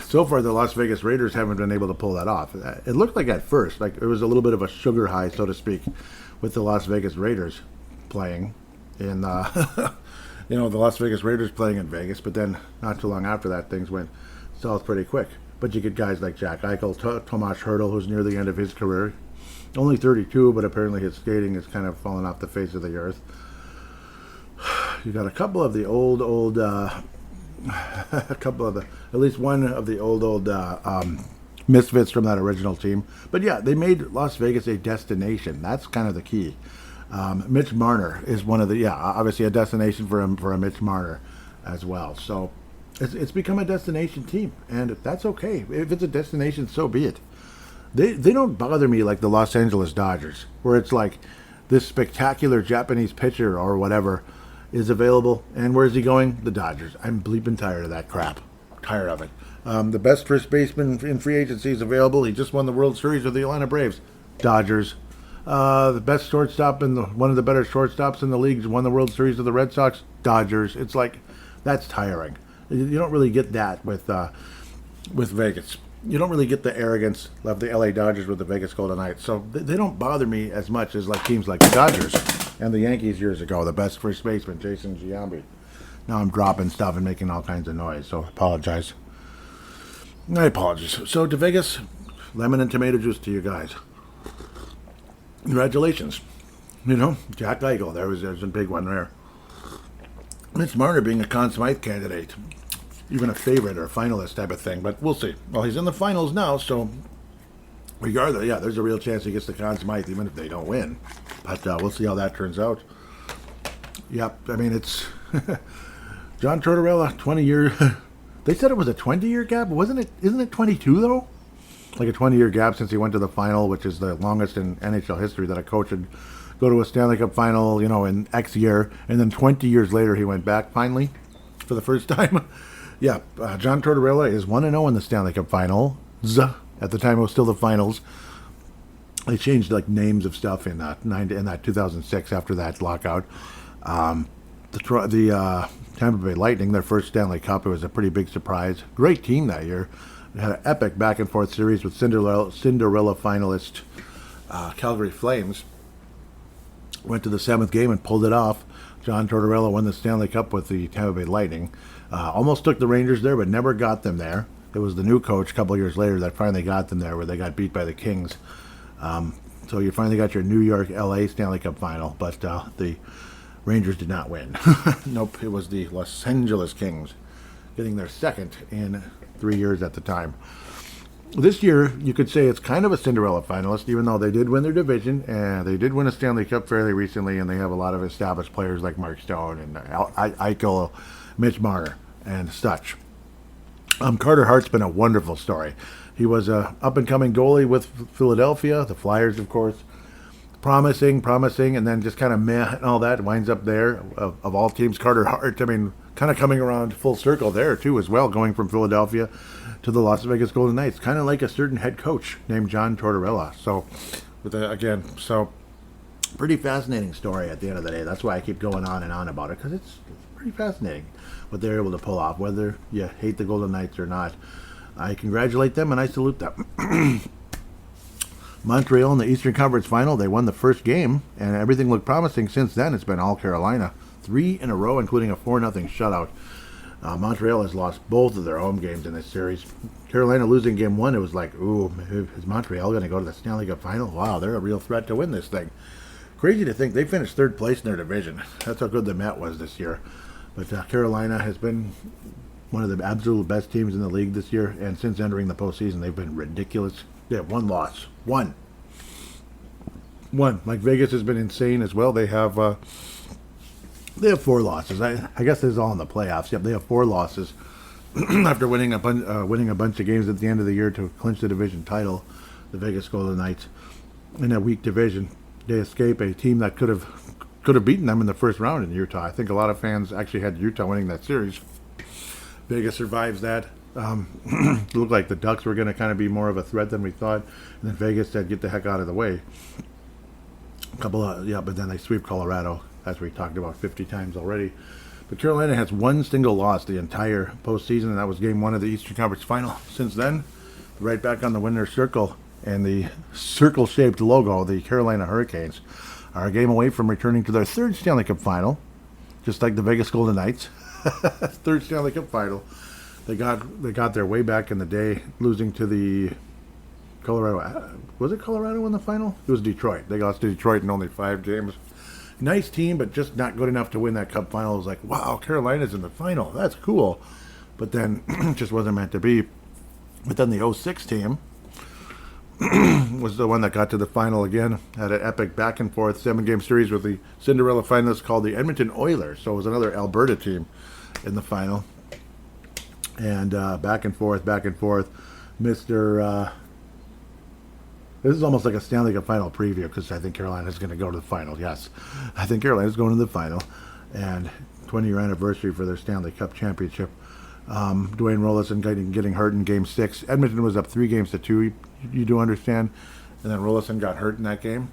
So far, the Las Vegas Raiders haven't been able to pull that off. It looked like at first, like it was a little bit of a sugar high, so to speak, with the Las Vegas Raiders playing in, the Las Vegas Raiders playing in Vegas. But then, not too long after that, things went south pretty quick. But you get guys like Jack Eichel, Tomas Hertl, who's near the end of his career. Only 32, but apparently his skating is kind of fallen off the face of the earth. You got a couple of the old, at least one of the old misfits from that original team. But yeah, they made Las Vegas a destination. That's kind of the key. Mitch Marner is one of the, obviously a destination for a Mitch Marner as well. So it's become a destination team, and that's okay. If it's a destination, so be it. They don't bother me like the Los Angeles Dodgers, where it's like this spectacular Japanese pitcher or whatever is available, and where's he going? The Dodgers. I'm bleeping tired of that crap. Tired of it. The best first baseman in free agency is available. He just won the World Series with the Atlanta Braves. Dodgers. The best shortstop one of the better shortstops in the league won the World Series with the Red Sox. Dodgers. It's like, that's tiring. You don't really get that with Vegas. You don't really get the arrogance of the LA Dodgers with the Vegas Golden Knights. So they don't bother me as much as like teams like the Dodgers and the Yankees years ago. The best first baseman, Jason Giambi. Now I'm dropping stuff and making all kinds of noise, so I apologize. So to Vegas, lemon and tomato juice to you guys. Congratulations. Jack Eichel, there's a big one there. Mitch Marner being a Conn Smythe candidate, even a favorite or a finalist type of thing, but we'll see. Well, he's in the finals now, so regardless, there's a real chance he gets the Conn Smythe, even if they don't win. But we'll see how that turns out. Yep, I mean, it's John Tortorella, 20-year. They said it was a 20-year gap, isn't it 22 though? like a 20-year gap since he went to the final, which is the longest in NHL history that a coach would go to a Stanley Cup final, in X year, and then 20 years later he went back finally for the first time. Yeah, John Tortorella is 1-0 in the Stanley Cup Finals. At the time, it was still the finals. They changed names of stuff in that 2006 after that lockout. The Tampa Bay Lightning, their first Stanley Cup, it was a pretty big surprise. Great team that year. It had an epic back and forth series with Cinderella finalist Calgary Flames. Went to the 7th game and pulled it off. John Tortorella won the Stanley Cup with the Tampa Bay Lightning. Almost took the Rangers there, but never got them there. It was the new coach a couple of years later that finally got them there, where they got beat by the Kings. So you finally got your New York, LA Stanley Cup final, but the Rangers did not win. Nope, it was the Los Angeles Kings getting their second in 3 years at the time. This year, you could say it's kind of a Cinderella finalist, even though they did win their division, and they did win a Stanley Cup fairly recently, and they have a lot of established players like Mark Stone and Eichel, Mitch Marner, and such. Carter Hart's been a wonderful story. He was a up-and-coming goalie with Philadelphia, the Flyers, of course. Promising, and then just kind of meh and all that. Winds up there, of all teams, Carter Hart. I mean, kind of coming around full circle there, too, as well, going from Philadelphia to the Las Vegas Golden Knights. Kind of like a certain head coach named John Tortorella. So, pretty fascinating story at the end of the day. That's why I keep going on and on about it, because it's pretty fascinating what they're able to pull off, whether you hate the Golden Knights or not. I congratulate them and I salute them. Montreal in the Eastern Conference Final, they won the first game, and everything looked promising. Since then, it's been all Carolina. 3 in a row, including a 4-0 shutout. Montreal has lost both of their home games in this series. Carolina losing game 1, it was like, ooh, is Montreal going to go to the Stanley Cup Final? Wow, they're a real threat to win this thing. Crazy to think they finished 3rd place in their division. That's how good the Met was this year. But Carolina has been one of the absolute best teams in the league this year, and since entering the postseason, they've been ridiculous. They have 1 loss. One. Like Vegas has been insane as well. They have 4 losses. I guess this is all in the playoffs. Yep, they have 4 losses after winning a bunch of games at the end of the year to clinch the division title. The Vegas Golden Knights in a weak division, they escape a team that could have beaten them in the first round in Utah. I think a lot of fans actually had Utah winning that series. Vegas survives that. It looked like the Ducks were going to kind of be more of a threat than we thought, and then Vegas said, "Get the heck out of the way." But then they sweep Colorado, as we talked about 50 times already. But Carolina has 1 single loss the entire postseason, and that was Game 1 of the Eastern Conference Final. Since then, right back on the winner's circle, and the circle-shaped logo, the Carolina Hurricanes, are a game away from returning to their 3rd Stanley Cup Final, just like the Vegas Golden Knights. 3rd Stanley Cup Final. They got their way back in the day, losing to the Colorado. Was it Colorado in the final? It was Detroit. They lost to Detroit in only 5 games. Nice team, but just not good enough to win that Cup Final. It was like, wow, Carolina's in the final. That's cool. But then it just wasn't meant to be. But then the 06 team was the one that got to the final again. Had an epic back and forth 7-game series with the Cinderella finalists called the Edmonton Oilers. So it was another Alberta team in the final. And back and forth. This is almost like a Stanley Cup Final preview, because I think Carolina's going to go to the final. Yes, I think Carolina's going to the final. And 20-year anniversary for their Stanley Cup championship. Dwayne Roloson getting hurt in Game 6. Edmonton was up 3-2. You do understand. And then Roloson got hurt in that game.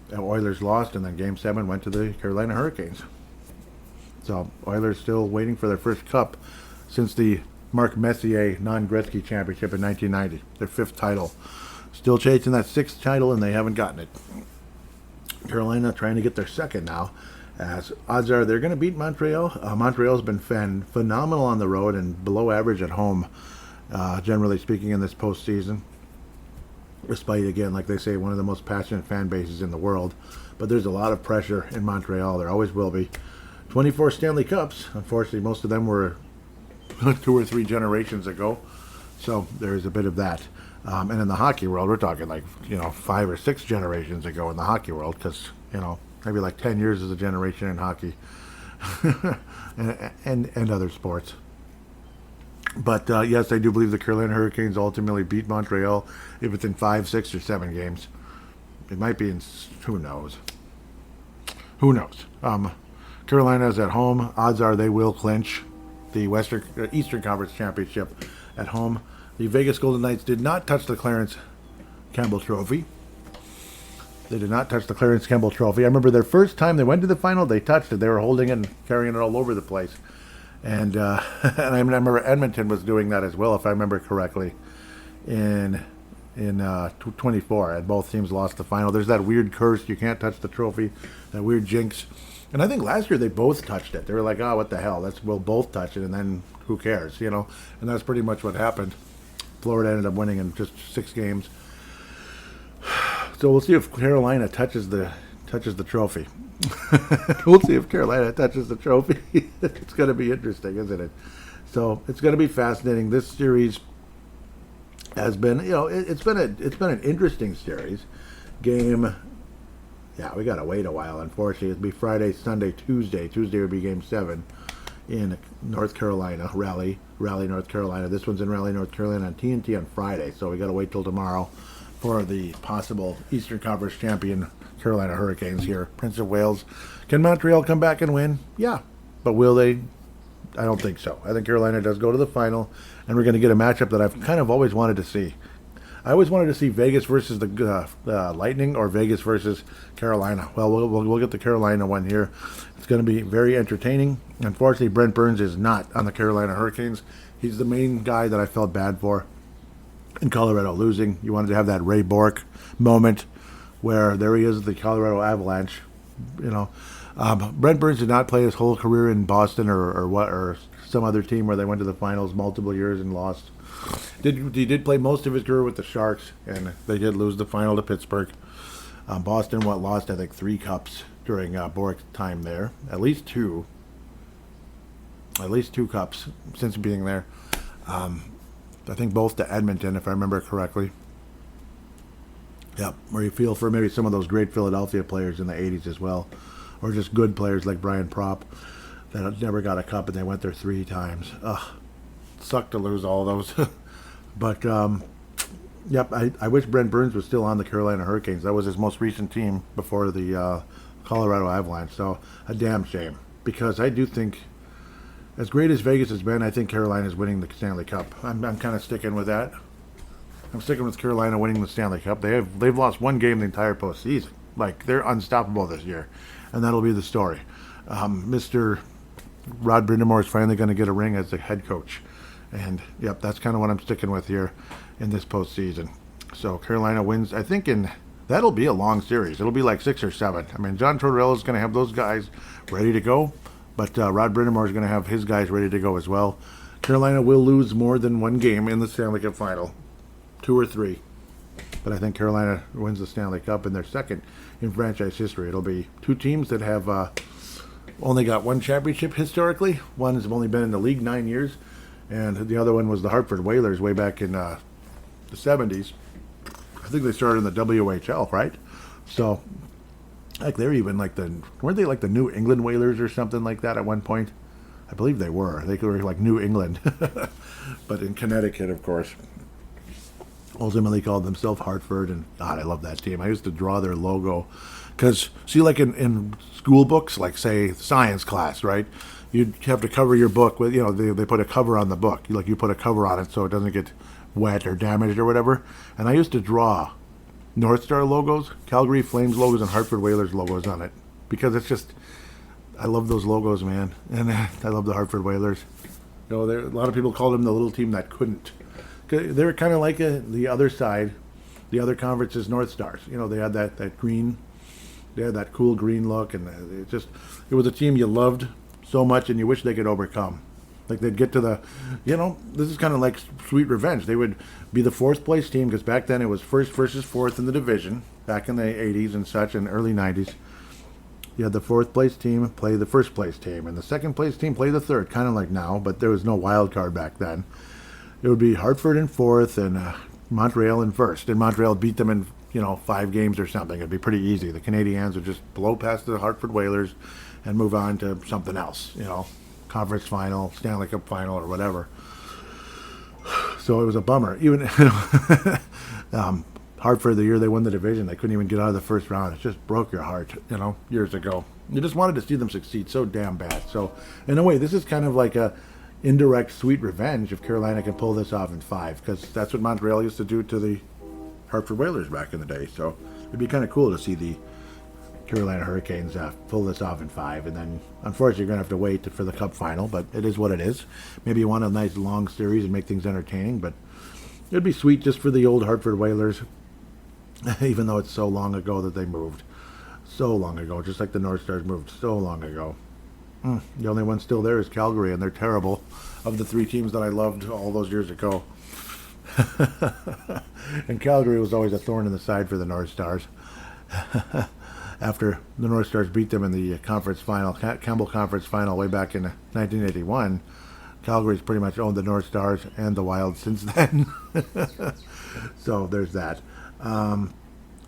The Oilers lost, and then Game 7 went to the Carolina Hurricanes. So Oilers still waiting for their first cup since the Mark Messier non-Gretzky championship in 1990. Their 5th title. Still chasing that 6th title, and they haven't gotten it. Carolina trying to get their 2nd now, as odds are they're going to beat Montreal. Montreal's been phenomenal on the road and below average at home, generally speaking, in this postseason. Despite, again, like they say, one of the most passionate fan bases in the world. But there's a lot of pressure in Montreal. There always will be. 24 Stanley Cups. Unfortunately, most of them were 2 or 3 generations ago. So there's a bit of that. And in the hockey world, we're talking 5 or 6 generations ago in the hockey world, because, maybe 10 years is a generation in hockey and other sports. But yes, I do believe the Carolina Hurricanes ultimately beat Montreal. If it's in 5, 6, or 7 games, it might be in. Who knows? Who knows? Carolina is at home. Odds are they will clinch the Eastern Conference Championship at home. The Vegas Golden Knights did not touch the Clarence Campbell Trophy. They did not touch the Clarence Campbell Trophy. I remember their first time they went to the final, they touched it. They were holding it and carrying it all over the place. And and I remember Edmonton was doing that as well, if I remember correctly, in 24. And both teams lost the final. There's that weird curse, you can't touch the trophy, that weird jinx. And I think last year they both touched it. They were like, oh, what the hell? We'll both touch it, and then who cares, you know? And that's pretty much what happened. Florida ended up winning in just 6 games. So we'll see if Carolina touches the trophy. We'll see if Carolina touches the trophy. It's going to be interesting, isn't it? So it's going to be fascinating. This series has been, it's been an interesting series. Game. Yeah, we got to wait a while. Unfortunately, it'd be Friday, Sunday, Tuesday. Tuesday would be Game 7 in North Carolina, Raleigh, North Carolina. This one's in Raleigh, North Carolina on TNT on Friday. So we got to wait till tomorrow for the possible Eastern Conference champion Carolina Hurricanes here. Prince of Wales. Can Montreal come back and win? Yeah. But will they? I don't think so. I think Carolina does go to the final, and we're going to get a matchup that I've kind of always wanted to see. I always wanted to see Vegas versus the Lightning or Vegas versus Carolina. Well, we'll get the Carolina one here. It's going to be very entertaining. Unfortunately, Brent Burns is not on the Carolina Hurricanes. He's the main guy that I felt bad for in Colorado losing. You wanted to have that Ray Bourque moment where there he is at the Colorado Avalanche. Brent Burns did not play his whole career in Boston or some other team where they went to the finals multiple years and lost. He did play most of his career with the Sharks, and they did lose the final to Pittsburgh. Boston lost, I think, 3 cups during Bourque's time there. At least two cups since being there. I think both to Edmonton, if I remember correctly. Yep, where you feel for maybe some of those great Philadelphia players in the 80s as well. Or just good players like Brian Propp that never got a cup and they went there 3 times. Ugh. Sucked to lose all those. But, yep, I wish Brent Burns was still on the Carolina Hurricanes. That was his most recent team before the Colorado Avalanche. So, a damn shame. Because I do think, as great as Vegas has been, I think Carolina is winning the Stanley Cup. I'm kind of sticking with that. I'm sticking with Carolina winning the Stanley Cup. They've lost 1 game the entire postseason. Like, they're unstoppable this year. And that'll be the story. Mr. Rod Brindamore is finally going to get a ring as the head coach. And, yep, that's kind of what I'm sticking with here in this postseason. So Carolina wins, I think, that'll be a long series. It'll be like 6 or 7. I mean, John Tortorella is going to have those guys ready to go, but Rod Brindamore is going to have his guys ready to go as well. Carolina will lose more than 1 game in the Stanley Cup final, 2 or 3. But I think Carolina wins the Stanley Cup in their second in franchise history. It'll be 2 teams that have only got 1 championship historically. One has only been in the league 9 years. And the other one was the Hartford Whalers way back in the 70s. I think they started in the WHL, right? So, like they're even weren't they like the New England Whalers or something like that at one point? I believe they were. They were like New England. But in Connecticut, of course. Ultimately called themselves Hartford. And God, I love that team. I used to draw their logo. Because, see, like in school books, like say science class, right? You'd have to cover your book with, they put a cover on the book. You put a cover on it so it doesn't get wet or damaged or whatever. And I used to draw North Star logos, Calgary Flames logos, and Hartford Whalers logos on it. Because it's just, I love those logos, man. And I love the Hartford Whalers. A lot of people called them the little team that couldn't. They were kind of like the other side, the other conference's North Stars. They had that green, they had that cool green look. And it was a team you loved so much and you wish they could overcome. Like they'd get to this is kind of like sweet revenge. They would be the 4th place team because back then it was 1st versus 4th in the division back in the 80s and such and early 90s. You had the 4th place team play the 1st place team and the 2nd place team play the 3rd, kind of like now, but there was no wild card back then. It would be Hartford in 4th and Montreal in 1st, and Montreal beat them in 5 games or something. It'd be pretty easy. The Canadiens would just blow past the Hartford Whalers and move on to something else, conference final, Stanley Cup final, or whatever. So it was a bummer. Even Hartford, the year they won the division, they couldn't even get out of the first round. It just broke your heart, years ago. You just wanted to see them succeed so damn bad. So in a way, this is kind of like a indirect sweet revenge if Carolina can pull this off in 5, because that's what Montreal used to do to the Hartford Whalers back in the day. So it'd be kind of cool to see the Carolina Hurricanes pull this off in 5, and then unfortunately you're going to have to wait for the Cup final, but it is what it is. Maybe you want a nice long series and make things entertaining, but it'd be sweet just for the old Hartford Whalers, even though it's so long ago that they moved. So long ago, just like the North Stars moved so long ago. The only one still there is Calgary, and they're terrible. Of the 3 teams that I loved all those years ago. And Calgary was always a thorn in the side for the North Stars. After the North Stars beat them in the conference final, Campbell Conference final way back in 1981, Calgary's pretty much owned the North Stars and the Wild since then. So there's that.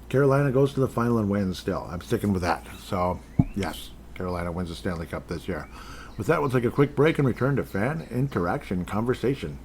Carolina goes to the final and wins still. I'm sticking with that. So, yes, Carolina wins the Stanley Cup this year. With that, we'll take a quick break and return to fan interaction conversation.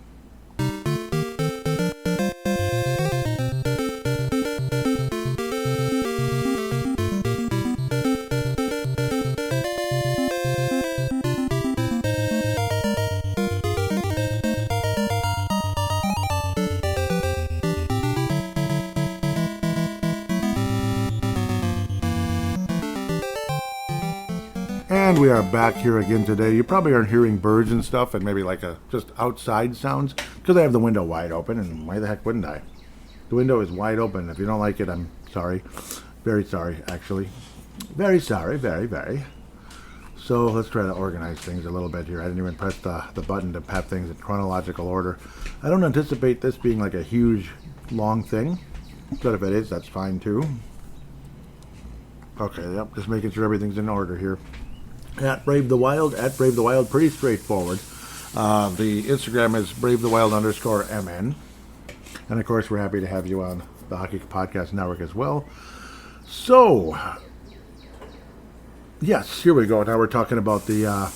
And we are back here again today. You probably aren't hearing birds and stuff and maybe like just outside sounds because I have the window wide open, and why the heck wouldn't I? The window is wide open. If you don't like it, I'm sorry. Very sorry, actually. Very sorry, very, very. So let's try to organize things a little bit here. I didn't even press the button to have things in chronological order. I don't anticipate this being like a huge, long thing, but if it is, that's fine too. Okay, yep, just making sure everything's in order here. At Brave the Wild, pretty straightforward. The Instagram is BraveTheWild_MN. And of course, we're happy to have you on the Hockey Podcast Network as well. So, yes, here we go. Now we're talking about the,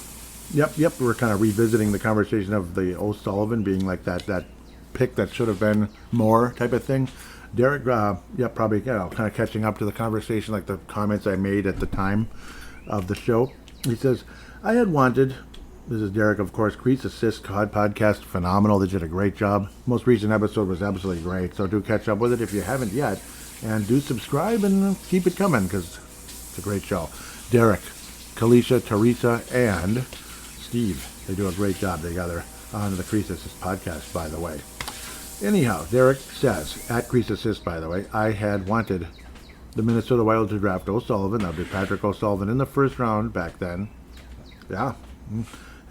we're kind of revisiting the conversation of the O'Sullivan being like that pick that should have been more type of thing. Derek, probably, kind of catching up to the conversation, like the comments I made at the time of the show. He says, I had wanted, this is Derek, of course, Crease Assist podcast, phenomenal. They did a great job. Most recent episode was absolutely great, so do catch up with it if you haven't yet. And do subscribe and keep it coming, because it's a great show. Derek, Kalisha, Teresa, and Steve, they do a great job together on the Crease Assist podcast, by the way. Anyhow, Derek says, at Crease Assist, by the way, I had wanted the Minnesota Wild to draft O'Sullivan. That would be Patrick O'Sullivan in the first round back then. Yeah.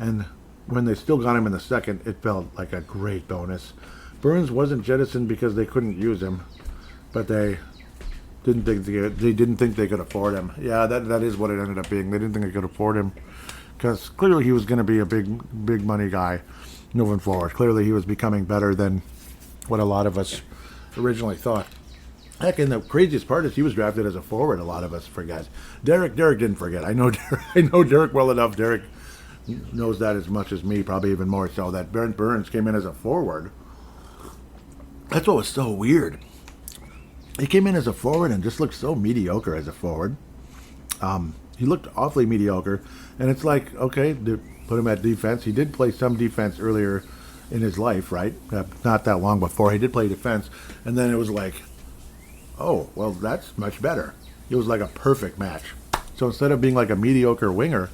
And when they still got him in the second, it felt like a great bonus. Burns wasn't jettisoned because they couldn't use him, but they didn't think they could afford him. Yeah, that is what it ended up being. They didn't think they could afford him because clearly he was going to be a big money guy moving forward. Clearly he was becoming better than what a lot of us originally thought. Heck, and the craziest part is he was drafted as a forward. A lot of us forget. Derek didn't forget. I know Derek well enough. Derek knows that as much as me, probably even more so. That Brent Burns came in as a forward. That's what was so weird. He came in as a forward and just looked so mediocre as a forward. He looked awfully mediocre, and it's like, okay, put him at defense. He did play some defense earlier in his life, right? Not that long before. He did play defense, and then it was like, oh, well, that's much better. It was like a perfect match. So instead of being like a mediocre winger,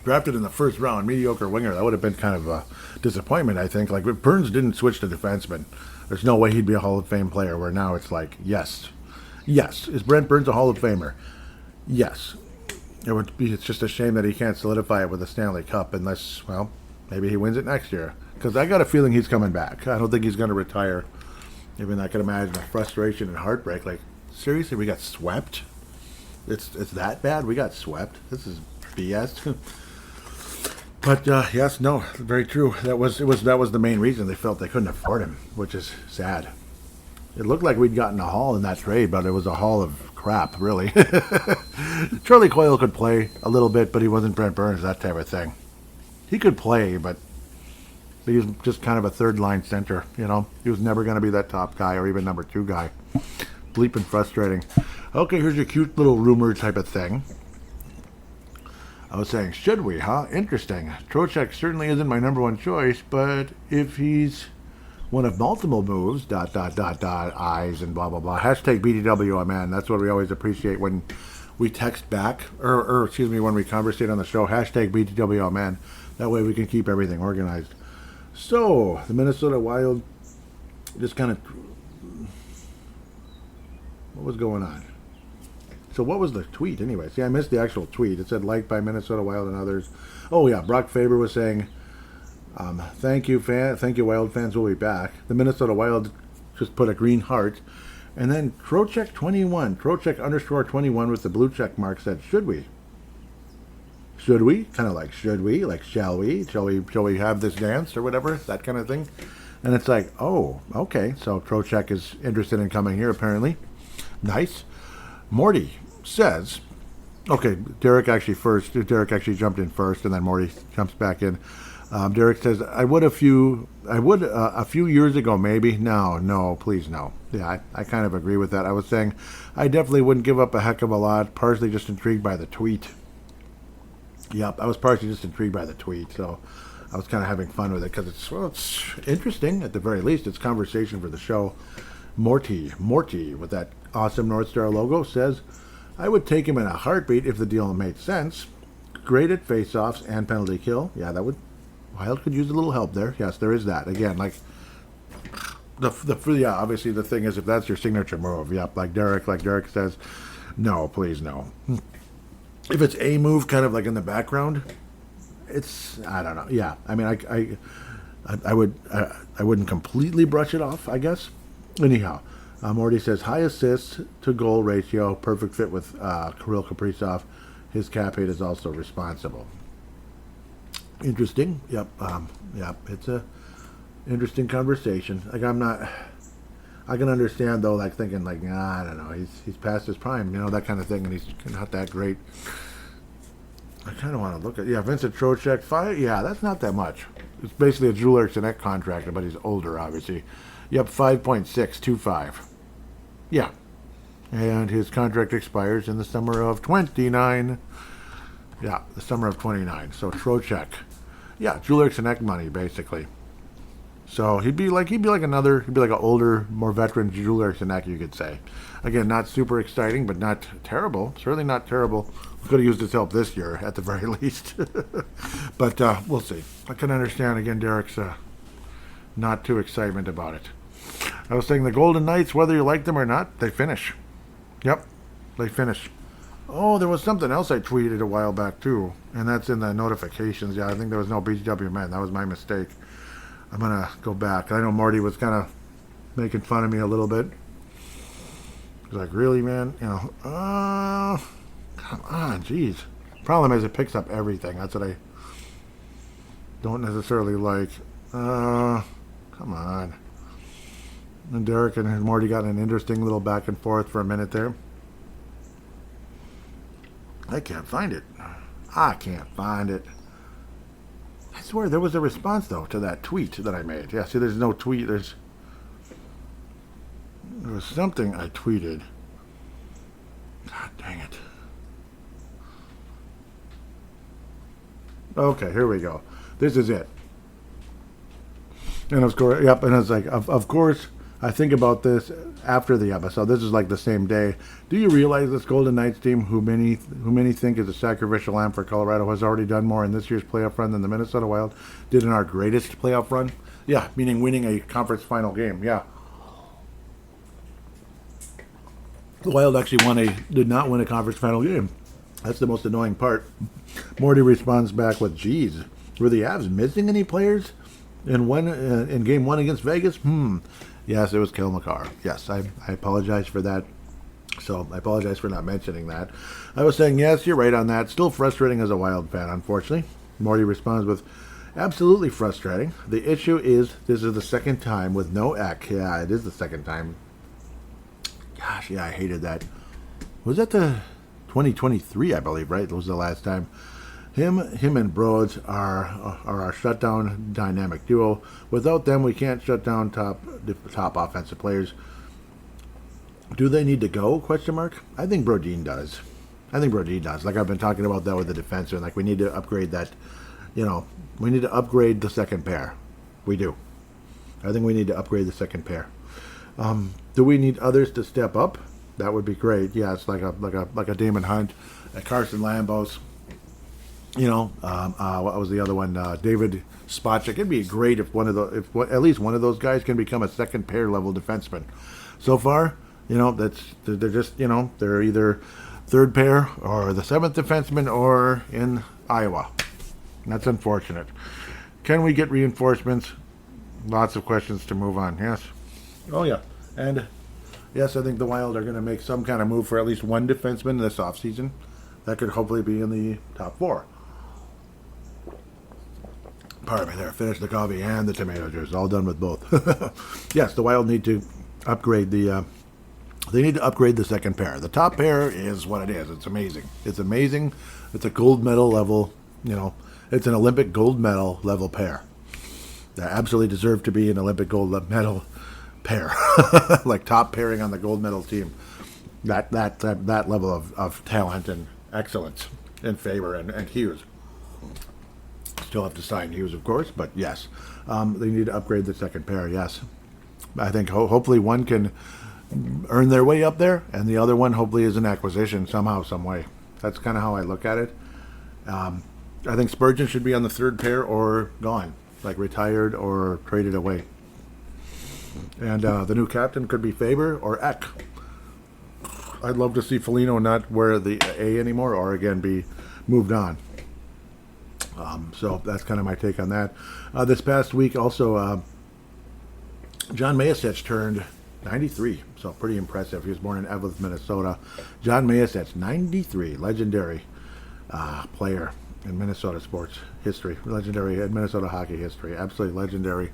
drafted in the first round, mediocre winger, that would have been kind of a disappointment, I think. Like, if Burns didn't switch to defenseman, there's no way he'd be a Hall of Fame player, where now it's like, yes. Is Brent Burns a Hall of Famer? Yes. It's just a shame that he can't solidify it with a Stanley Cup unless, well, maybe he wins it next year. Because I got a feeling he's coming back. I don't think he's going to retire. Even I can imagine the frustration and heartbreak. Like, seriously, we got swept? It's that bad? We got swept? This is BS. But yes, no, very true. That was the main reason they felt they couldn't afford him, which is sad. It looked like we'd gotten a haul in that trade, but it was a haul of crap, really. Charlie Coyle could play a little bit, but he wasn't Brent Burns, that type of thing. He could play, but He was just kind of a third line center, you know. He was never going to be that top guy or even number 2 guy. Bleeping frustrating. Okay, here's your cute little rumor type of thing. I was saying, should we, huh? Interesting. Trocheck certainly isn't my number 1 choice, but if he's one of multiple moves, ... eyes and blah, blah, blah. Hashtag BDW, man. That's what we always appreciate when we text back, or excuse me, when we conversate on the show. Hashtag BDW, man. That way we can keep everything organized. So, the Minnesota Wild just kind of... What was going on? So what was the tweet anyway? See, I missed the actual tweet. It said liked by Minnesota Wild and others. Oh yeah, Brock Faber was saying, thank you Wild fans, we'll be back. The Minnesota Wild just put a green heart. And then Trocheck21, Trocheck_21 with the blue check mark said, should we? Should we? Kind of like, should we? Like, shall we? Shall we have this dance or whatever? That kind of thing. And it's like, oh, okay. So Trocheck is interested in coming here apparently. Nice. Morty says, okay, Derek actually jumped in first, and then Morty jumps back in. Derek says, I would a few years ago, maybe. No, please no. Yeah, I kind of agree with that. I was saying I definitely wouldn't give up a heck of a lot, partially just intrigued by the tweet. Yep, I was partially just intrigued by the tweet, so I was kind of having fun with it because it's interesting at the very least. It's conversation for the show. Morty with that awesome North Star logo says, I would take him in a heartbeat if the deal made sense. Great at face-offs and penalty kill. Yeah, that would... Wild could use a little help there. Yes, there is that. Again, like... obviously the thing is, if that's your signature move, yep, like Derek says, no, please no. If it's a move kind of like in the background, it's... I don't know. Yeah, I mean, I wouldn't completely brush it off, I guess. Anyhow, Morty says, high assists to goal ratio, perfect fit with Kirill Kaprizov. His cap hit is also responsible. Interesting. Yep. It's a interesting conversation. Like, I can understand though, like thinking like, I don't know, he's past his prime, you know, that kind of thing, and he's not that great. I kind of want to look at, Vincent Trocheck, 5, that's not that much. It's basically a Drew Eriksson contract, but he's older, obviously. Yep, 5.625. Yeah. And his contract expires in the summer of 29. Yeah, the summer of 29. So Trocheck. Yeah, Drew Eriksson money, basically. So he'd be like an older, more veteran Drew Eriksson, you could say. Again, not super exciting, but not terrible. Certainly not terrible. We could have used his help this year, at the very least. But we'll see. I can understand, again, Derek's not too excitement about it. I was saying the Golden Knights, whether you like them or not, they finish. Yep, they finish. Oh, there was something else I tweeted a while back, too. And that's in the notifications. Yeah, I think there was no BGW men. That was my mistake. I'm going to go back. I know Marty was kind of making fun of me a little bit. He's like, really, man? You know, come on, jeez. Problem is it picks up everything. That's what I don't necessarily like. Come on. And Derek and Marty got an interesting little back and forth for a minute there. I can't find it. I swear there was a response, though, to that tweet that I made. Yeah, see, there's no tweet. There was something I tweeted. God dang it. Okay, here we go. This is it. And of course, yep, and it's like, of course, I think about this after the episode. This is like the same day. Do you realize this Golden Knights team, who many think is a sacrificial lamb for Colorado, has already done more in this year's playoff run than the Minnesota Wild did in our greatest playoff run? Yeah, meaning winning a conference final game. Yeah. The Wild actually did not win a conference final game. That's the most annoying part. Morty responds back with, geez, were the Avs missing any players in game 1 against Vegas? Yes, it was Cale Makar. Yes, I apologize for that. So I apologize for not mentioning that. I was saying, yes, you're right on that. Still frustrating as a Wild fan, unfortunately. Morty responds with, absolutely frustrating. The issue is this is the second time with no Ek. Yeah, it is the second time. Gosh, yeah, I hated that. Was that the 2023, I believe, right? That was the last time. Him and Broads are our shutdown dynamic duo. Without them, we can't shut down top offensive players. Do they need to go? Question mark. I think Brodin does. Like I've been talking about that with the defenseman. Like we need to upgrade that. We need to upgrade the second pair. We do. I think we need to upgrade the second pair. Do we need others to step up? That would be great. Yes, like a Damon Hunt, a Carson Lambos. What was the other one? David Spacek. It'd be great if at least one of those guys can become a second pair level defenseman. So far, they're just they're either third pair or the seventh defenseman or in Iowa. That's unfortunate. Can we get reinforcements? Lots of questions to move on. Yes. Oh yeah. And yes, I think the Wild are going to make some kind of move for at least one defenseman this offseason. That could hopefully be in the top four. Pardon me there. Finish the coffee and the tomato juice. All done with both. Yes, the Wild need to upgrade the second pair. The top pair is what it is. It's amazing. It's amazing. It's a gold medal level, it's an Olympic gold medal level pair. They absolutely deserve to be an Olympic gold medal pair. Like top pairing on the gold medal team. That level of talent and excellence in Faber and Hughes. Still have to sign Hughes, of course, but yes. They need to upgrade the second pair, yes. I think hopefully one can earn their way up there, and the other one hopefully is an acquisition somehow, some way. That's kind of how I look at it. I think Spurgeon should be on the third pair or gone, like retired or traded away. And the new captain could be Faber or Eck. I'd love to see Foligno not wear the A anymore or again be moved on. So that's kind of my take on that. This past week also, John Mayasich turned 93, so pretty impressive. He was born in Evelyn, Minnesota. John Mayasich, 93, legendary player in Minnesota sports history, legendary in Minnesota hockey history, absolutely legendary.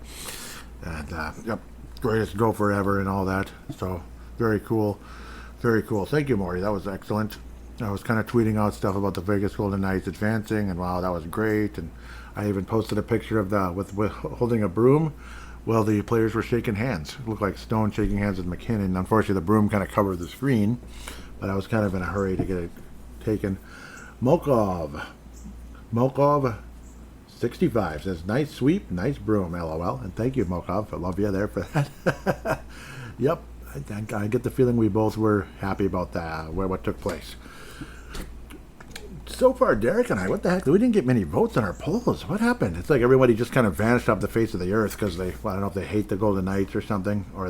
And greatest gopher ever and all that. So very cool, very cool. Thank you, Maury. That was excellent. I was kind of tweeting out stuff about the Vegas Golden Knights advancing, and wow, that was great. And I even posted a picture of with holding a broom. Well, the players were shaking hands. It looked like Stone shaking hands with McKinnon. Unfortunately, the broom kind of covered the screen, but I was kind of in a hurry to get it taken. Mokov 65 says, nice sweep, nice broom, LOL. And thank you, Mokov. I love you there for that. Yep, I get the feeling we both were happy about that, what took place. So far, Derek and I, what the heck? We didn't get many votes on our polls. What happened? It's like everybody just kind of vanished off the face of the earth because I don't know if they hate the Golden Knights or something, or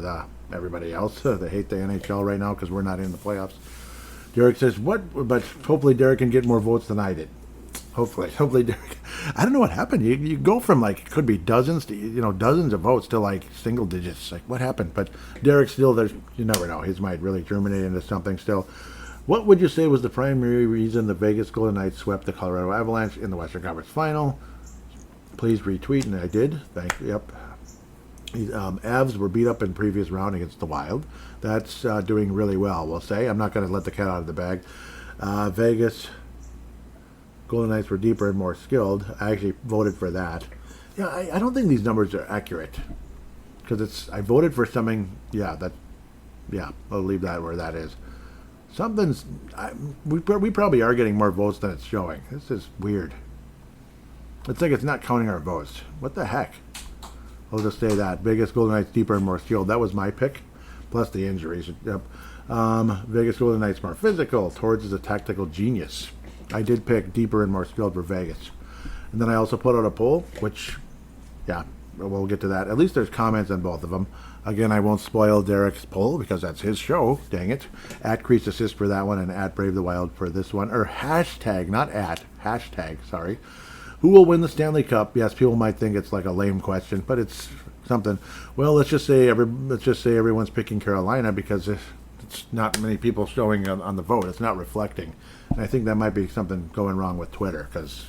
everybody else. They hate the NHL right now because we're not in the playoffs. Derek says, what? But hopefully Derek can get more votes than I did. Hopefully Derek. I don't know what happened. You go from it could be dozens to dozens of votes to single digits. Like what happened? But Derek still, you never know. His might really germinate into something still. What would you say was the primary reason the Vegas Golden Knights swept the Colorado Avalanche in the Western Conference Final? Please retweet, and I did. Thank you. Yep. Avs were beat up in previous round against the Wild. That's doing really well, we'll say. I'm not going to let the cat out of the bag. Vegas Golden Knights were deeper and more skilled. I actually voted for that. Yeah, I don't think these numbers are accurate because I voted for something. I'll leave that where that is. We probably are getting more votes than it's showing. This is weird. It's like it's not counting our votes. What the heck? I'll just say that. Vegas Golden Knights deeper and more skilled. That was my pick. Plus the injuries. Yep. Vegas Golden Knights more physical. Torts is a tactical genius. I did pick deeper and more skilled for Vegas. And then I also put out a poll, which, we'll get to that. At least there's comments on both of them. Again, I won't spoil Derek's poll because that's his show. Dang it. @ Crease Assist for that one and @ Brave the Wild for this one. Or hashtag, not hashtag, sorry. Who will win the Stanley Cup? Yes, people might think it's like a lame question, but it's something. Well, let's just say everyone's picking Carolina because it's not many people showing on the vote. It's not reflecting. And I think that might be something going wrong with Twitter because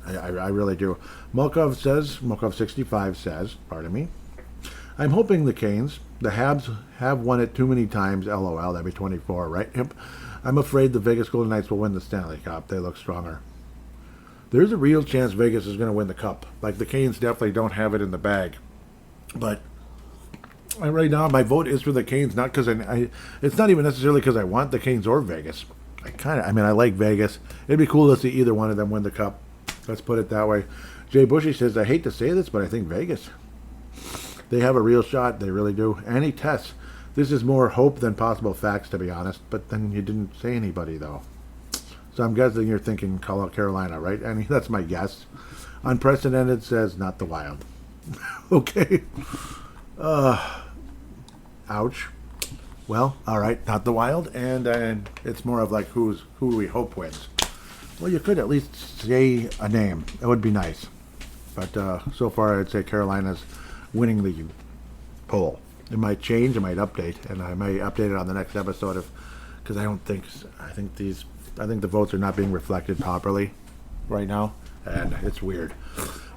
I really do. Mokov65 says, pardon me, I'm hoping the Canes, the Habs, have won it too many times, LOL, that'd be 24, right? Yep. I'm afraid the Vegas Golden Knights will win the Stanley Cup. They look stronger. there's a real chance Vegas is going to win the cup. Like, the Canes definitely don't have it in the bag. But right now, my vote is for the Canes, not because it's not even necessarily because I want the Canes or Vegas. I like Vegas. It'd be cool to see either one of them win the cup. Let's put it that way. Jay Bushy says, I hate to say this, but I think Vegas. They have a real shot. They really do. Annie Tess. This is more hope than possible facts, to be honest. But then you didn't say anybody, though. So I'm guessing you're thinking call out Carolina, right, Annie? That's my guess. Unprecedented says not the Wild. Okay. Ouch. Well, all right, not the Wild. And it's more of like who we hope wins. Well, you could at least say a name. That would be nice. But so far, I'd say Carolina's winning the poll. It might change. It might update, and I may update it on the next episode because I think the votes are not being reflected properly right now, and it's weird.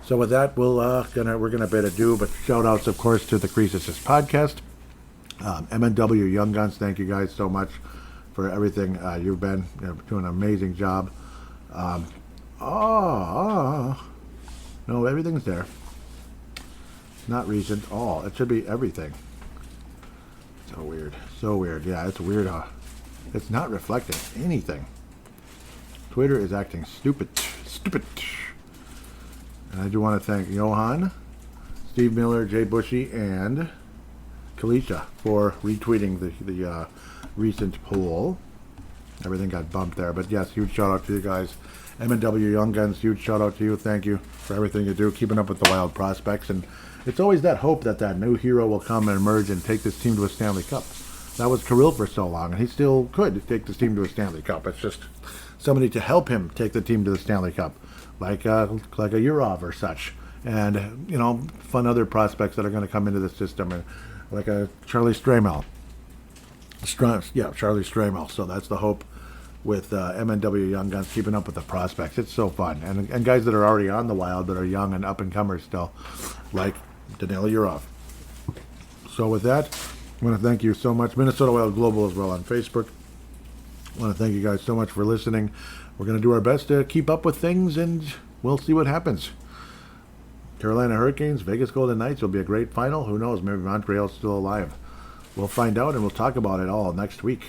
So with that, we're gonna bid adieu. But shout outs, of course, to the Crease Assist podcast, MNW Young Guns. Thank you guys so much for everything you've been doing an amazing job. No, everything's there. Not recent. It should be everything. So weird. Yeah, it's weird. It's not reflecting anything. Twitter is acting stupid. And I do want to thank Johan, Steve Miller, Jay Bushy, and Kalisha for retweeting the recent poll. Everything got bumped there, but yes, huge shout out to you guys. M&W Young Guns, huge shout out to you. Thank you for everything you do, keeping up with the Wild prospects. And it's always that hope that new hero will come and emerge and take this team to a Stanley Cup. That was Kirill for so long, and he still could take this team to a Stanley Cup. It's just somebody to help him take the team to the Stanley Cup, like a Yurov or such. And, fun other prospects that are going to come into the system, and like a Charlie Stramel. Charlie Stramel. So that's the hope with MNW Young Guns, keeping up with the prospects. It's so fun. And guys that are already on the Wild that are young and up-and-comers still, like Danil Yurov. So with that, I want to thank you so much. Minnesota Wild Global as well on Facebook. I want to thank you guys so much for listening. We're going to do our best to keep up with things, and we'll see what happens. Carolina Hurricanes, Vegas Golden Knights will be a great final. Who knows? Maybe Montreal's still alive. We'll find out, and we'll talk about it all next week.